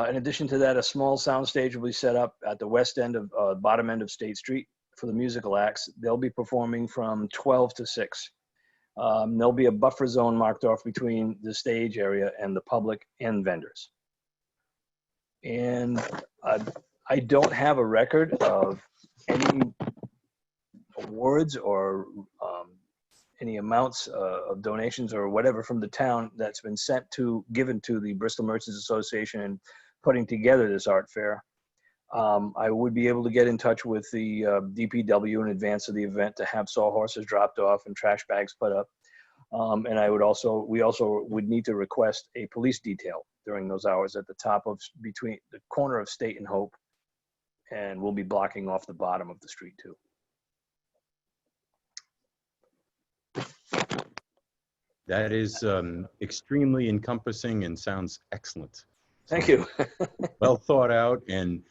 In addition to that, a small soundstage will be set up at the west end of bottom end of State Street for the musical acts. They'll be performing from 12 to 6. There'll be a buffer zone marked off between the stage area and the public and vendors. And I don't have a record of any awards or any amounts of donations or whatever from the town that's been given to the Bristol Merchants Association in putting together this art fair. I would be able to get in touch with the DPW in advance of the event to have sawhorses dropped off and trash bags put up. And we also would need to request a police detail during those hours at the top of between the corner of State and Hope, and we'll be blocking off the bottom of the street too. That is extremely encompassing and sounds excellent. Thank you. Well thought out, and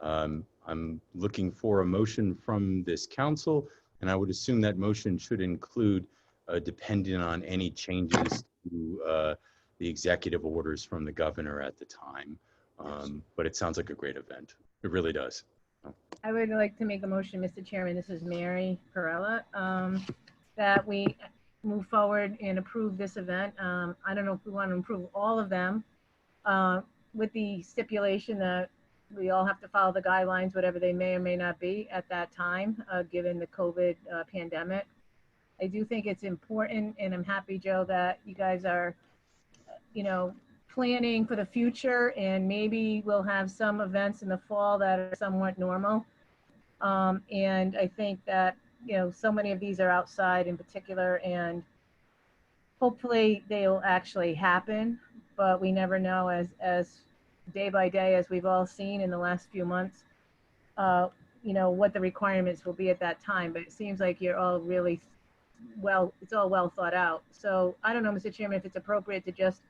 I'm looking for a motion from this council, and I would assume that motion should include, depending on any changes to the executive orders from the governor at the time. But it sounds like a great event. It really does. I would like to make a motion, Mr. Chairman. This is Mary Perella, that we move forward and approve this event. I don't know if we want to approve all of them, with the stipulation that we all have to follow the guidelines, whatever they may or may not be at that time, given the COVID pandemic. I do think it's important, and I'm happy, Joe, that you guys are, planning for the future, and maybe we'll have some events in the fall that are somewhat normal. And I think that you know, so many of these are outside in particular, and hopefully they'll actually happen, but we never know as day by day, as we've all seen in the last few months, you know, what the requirements will be at that time. But it seems like you're all really well, it's all well thought out. So I don't know, Mr. Chairman, if it's appropriate to just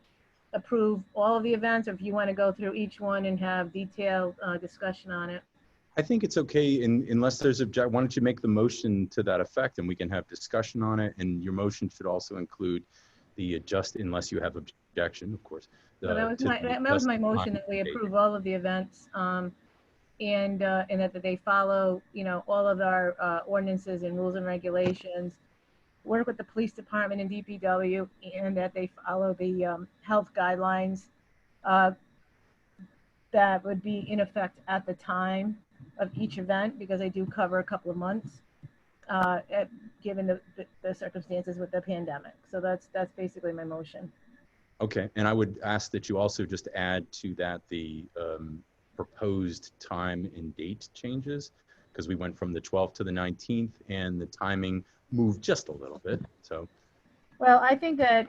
approve all of the events, or if you want to go through each one and have detailed discussion on it. I think it's okay unless there's why don't you make the motion to that effect and we can have discussion on it. And your motion should also include the unless you have objection, of course. So that was my motion, that we approve all of the events, and that they follow, you know, all of our ordinances and rules and regulations, work with the police department and DPW, and that they follow the health guidelines that would be in effect at the time of each event, because they do cover a couple of months, given the circumstances with the pandemic. So that's basically my motion. Okay, and I would ask that you also just add to that the proposed time and date changes, because we went from the 12th to the 19th and the timing moved just a little bit, so. Well, I think that,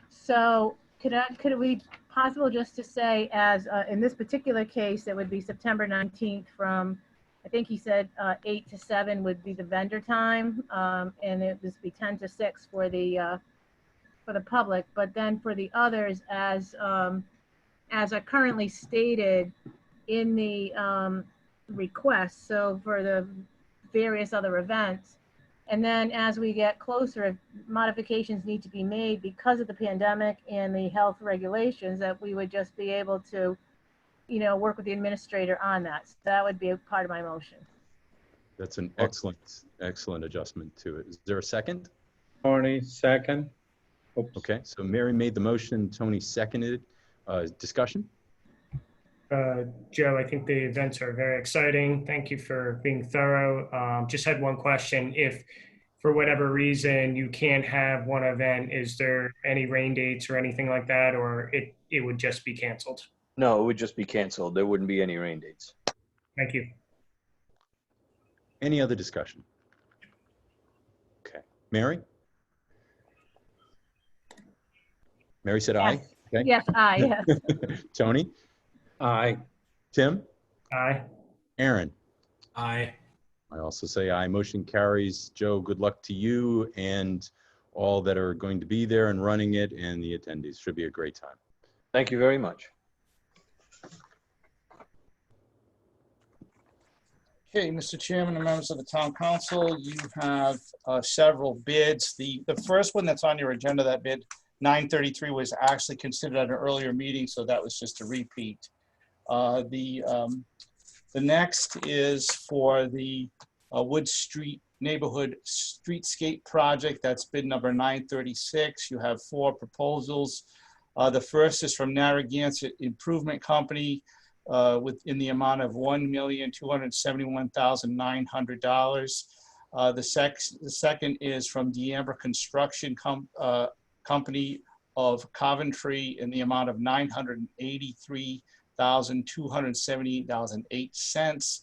so could it be possible just to say, as in this particular case, it would be September 19th from, I think he said 8 to 7 would be the vendor time, and it would just be 10 to 6 for the public. But then for the others, as are currently stated in the request, so for the various other events, and then as we get closer, if modifications need to be made because of the pandemic and the health regulations, that we would just be able to, you know, work with the administrator on that. So that would be a part of my motion. That's an excellent adjustment to it. Is there a second? Tony, second. Oops. Okay, so Mary made the motion, Tony seconded. Discussion? Joe, I think the events are very exciting. Thank you for being thorough. Just had one question. If for whatever reason you can't have one event, is there any rain dates or anything like that, or it would just be canceled? No, it would just be canceled. There wouldn't be any rain dates. Thank you. Any other discussion? Okay, Mary? Mary said aye? Okay. Yes, aye, yes. Tony? Aye. Tim? Aye. Aaron? Aye. I also say aye. Motion carries. Joe, good luck to you and all that are going to be there and running it, and the attendees. Should be a great time. Thank you very much. Okay, Mr. Chairman and members of the Town Council, you have several bids. The first one that's on your agenda, that bid 933, was actually considered at an earlier meeting, so that was just a repeat. The next is for the Wood Street Neighborhood Streetscape project. That's bid number 936. You have 4 proposals. The first is from Narragansett Improvement Company in the amount of $1,271,900. The second is from D'Amber Construction Company of Coventry in the amount of $983,278.08.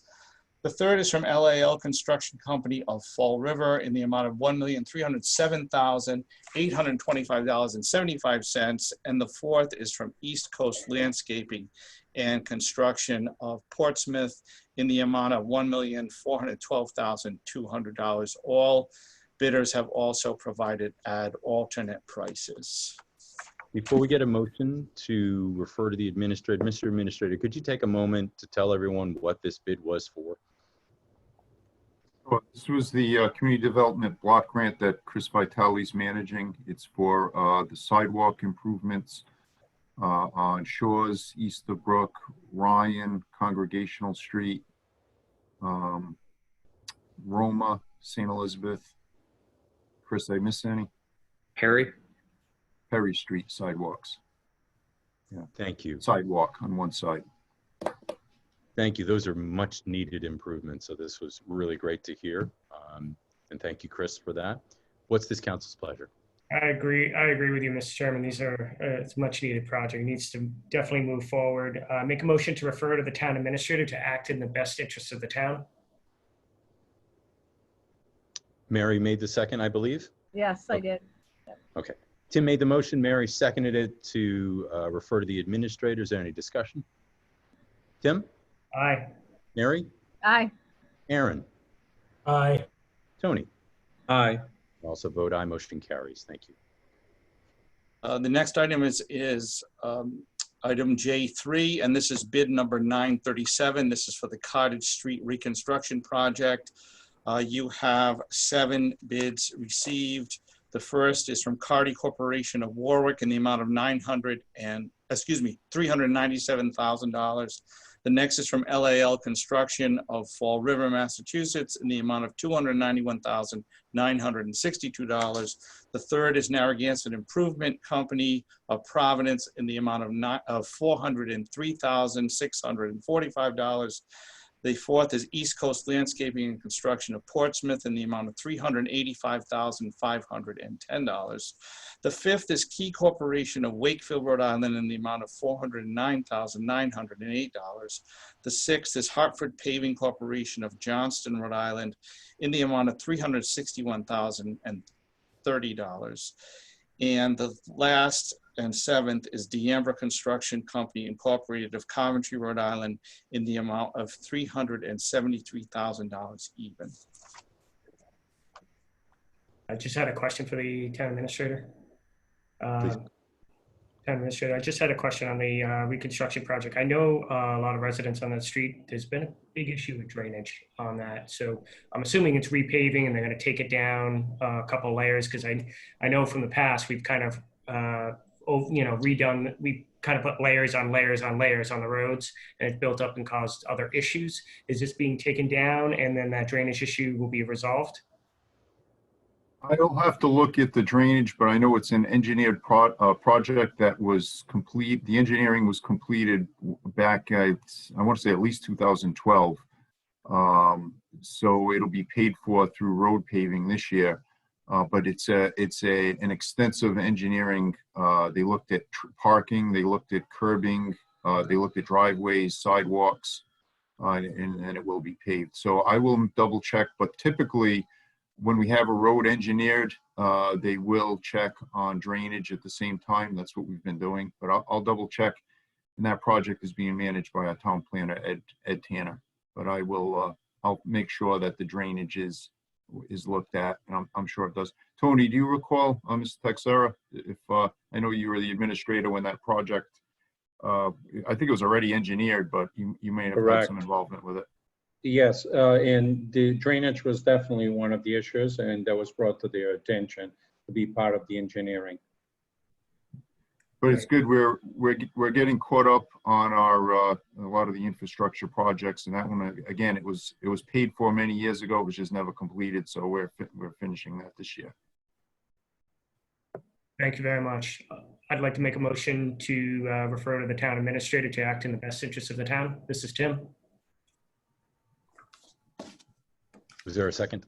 The third is from LAL Construction Company of Fall River in the amount of $1,307,825.75. And the fourth is from East Coast Landscaping and Construction of Portsmouth in the amount of $1,412,200. All bidders have also provided at alternate prices. Before we get a motion to refer to the administrator, Mr. Administrator, could you take a moment to tell everyone what this bid was for? Well, this was the community development block grant that Chris Vitale's managing. It's for the sidewalk improvements on Shores, Easterbrook, Ryan, Congregational Street, Roma, St. Elizabeth. Chris, I miss any? Perry Street sidewalks. Yeah. Thank you. Sidewalk on one side. Thank you. Those are much needed improvements. So this was really great to hear. And thank you, Chris, for that. What's this council's pleasure? I agree with you, Mr. Chairman. These are, it's a much needed project. It needs to definitely move forward. Make a motion to refer to the town administrator to act in the best interest of the town. Mary made the second, I believe. Yes, I did. Okay. Tim made the motion. Mary seconded it to refer to the administrator. Is there any discussion? Tim? Aye. Mary? Aye. Aaron? Aye. Tony? Aye. Also vote aye. Motion carries. Thank you. The next item is item J3, and this is bid number 937. This is for the Cottage Street reconstruction project. You have 7 bids received. The first is from Carty Corporation of Warwick in the amount of $397,000. The next is from LAL Construction of Fall River, Massachusetts in the amount of $291,962. The third is Narragansett Improvement Company of Providence in the amount of $403,645. The fourth is East Coast Landscaping and Construction of Portsmouth in the amount of $385,510. The fifth is Key Corporation of Wakefield, Rhode Island in the amount of $409,908. The sixth is Hartford Paving Corporation of Johnston, Rhode Island in the amount of $361,030. And the last and seventh is D'Ambra Construction Company Incorporated of Coventry, Rhode Island in the amount of $373,000 even. I just had a question for the town administrator. Town administrator, I just had a question on the reconstruction project. I know a lot of residents on that street, there's been a big issue with drainage on that. So I'm assuming it's repaving and they're going to take it down a couple layers, because I know from the past we've kind of redone, we kind of put layers on layers on layers on the roads, and it built up and caused other issues. Is this being taken down and then that drainage issue will be resolved? I'll have to look at the drainage, but I know it's an engineered project that was complete. The engineering was completed back at, I want to say at least 2012. So it'll be paid for through road paving this year. But it's an extensive engineering. They looked at parking, they looked at curbing, they looked at driveways, sidewalks, and it will be paved. So I will double check, but typically when we have a road engineered, they will check on drainage at the same time. That's what we've been doing, but I'll double check. And that project is being managed by our town planner, Ed Tanner. But I will, I'll make sure that the drainage is looked at, and I'm sure it does. Tony, do you recall, Mr. Texera, if I know you were the administrator when that project, I think it was already engineered, but you may have had some involvement with it. Yes, and the drainage was definitely one of the issues, and that was brought to their attention to be part of the engineering. But it's good. We're getting caught up on our a lot of the infrastructure projects, and that one again it was paid for many years ago, which is never completed. So we're finishing that this year. Thank you very much. I'd like to make a motion to refer to the town administrator to act in the best interest of the town. This is Tim. Was there a second?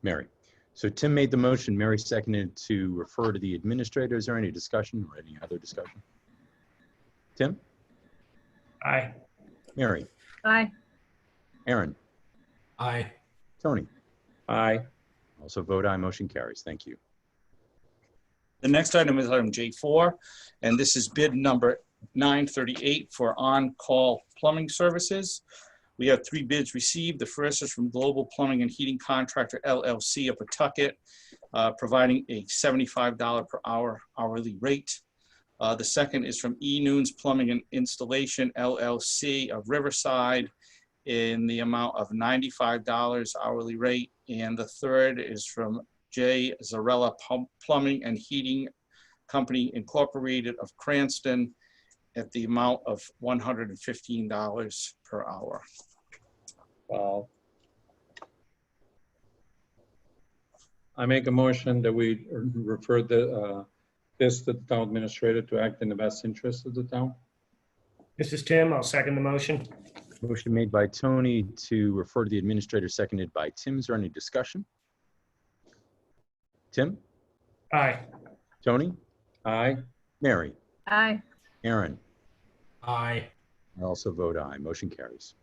Mary. So Tim made the motion, Mary seconded to refer to the administrator. Is there any discussion or any other discussion? Tim? Aye. Mary? Aye. Aaron? Aye. Tony? Aye. Also vote aye. Motion carries. Thank you. The next item is item J4, and this is bid number 938 for on-call plumbing services. We have 3 bids received. The first is from Global Plumbing and Heating Contractor LLC of Pawtucket, providing a $75 per hour hourly rate. The second is from E-Noons Plumbing and Installation LLC of Riverside in the amount of $95 hourly rate. And the third is from J. Zarella Plumbing and Heating Company Incorporated of Cranston at the amount of $115 per hour. Wow. I make a motion that we refer this to the town administrator to act in the best interest of the town. This is Tim. I'll second the motion. Motion made by Tony to refer to the administrator, seconded by Tim. Is there any discussion? Tim? Aye. Tony? Aye. Mary? Aye. Aaron? Aye. I also vote aye. Motion carries.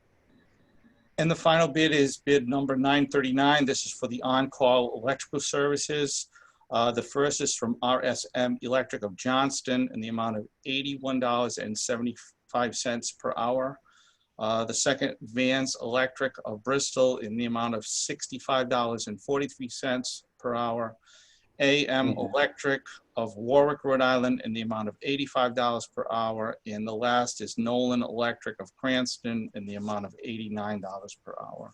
And the final bid is bid number 939. This is for the on-call electrical services. The first is from RSM Electric of Johnston in the amount of $81.75 per hour. The second, Vans Electric of Bristol in the amount of $65.43 per hour. AM Electric of Warwick, Rhode Island in the amount of $85 per hour. And the last is Nolan Electric of Cranston in the amount of $89 per hour.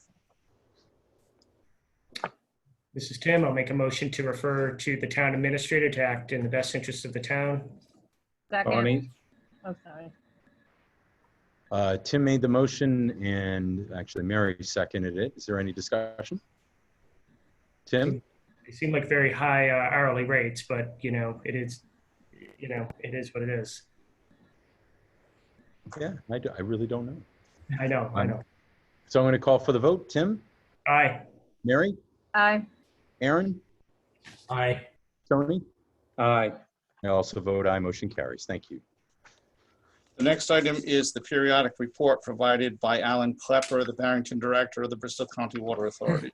This is Tim. I'll make a motion to refer to the town administrator to act in the best interest of the town. Second. Tony, Oh, sorry. Tim made the motion and actually Mary seconded it. Is there any discussion? Tim? They seem like very high hourly rates, but it is what it is. Yeah, I really don't know. I know. So I'm going to call for the vote. Tim? Aye. Mary? Aye. Aaron? Aye. Tony? aye. I also vote aye. Motion carries. Thank you. The next item is the periodic report provided by Alan Klepper, the Barrington Director of the Bristol County Water Authority.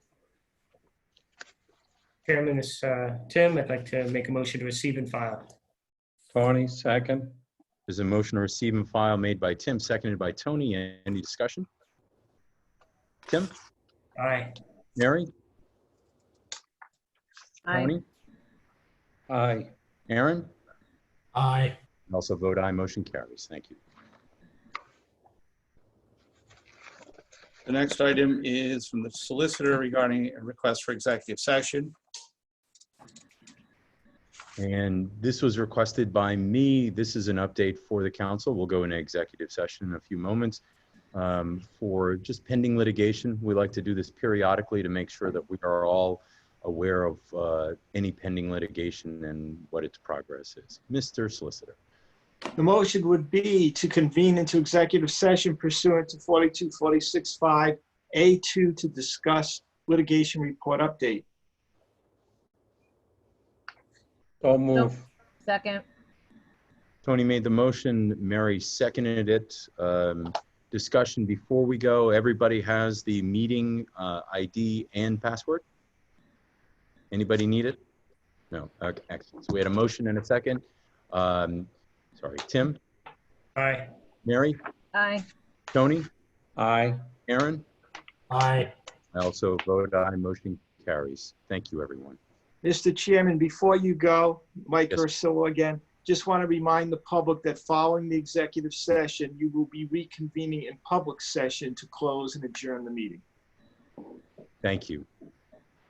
Chairman, this is Tim. I'd like to make a motion to receive and file. Tony, second. There's a motion to receive and file made by Tim, seconded by Tony. Any discussion? Tim? Aye. Mary? Aye. Tony? Aye. Aaron? Aye. I also vote aye. Motion carries. Thank you. The next item is from the solicitor regarding a request for executive session. And this was requested by me. This is an update for the council. We'll go into executive session in a few moments for just pending litigation. We like to do this periodically to make sure that we are all aware of any pending litigation and what its progress is. Mr. Solicitor. The motion would be to convene into executive session pursuant to 4246(5)(a)(2) to discuss litigation report update. So move. Second. Tony made the motion. Mary seconded it. Discussion before we go. Everybody has the meeting ID and password. Anybody need it? No. Okay, excellent. So we had a motion and a second. Sorry, Tim? Aye. Mary? Aye. Tony? Aye. Aaron? Aye. I also vote aye. Motion carries. Thank you, everyone. Mr. Chairman, before you go, Mike Yes. Ursullo again, just want to remind the public that following the executive session, you will be reconvening in public session to close and adjourn the meeting. Thank you.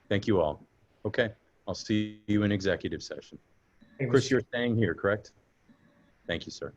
Thank you all. Okay, I'll see you in executive session. Chris, you're staying here, correct? Thank you, sir.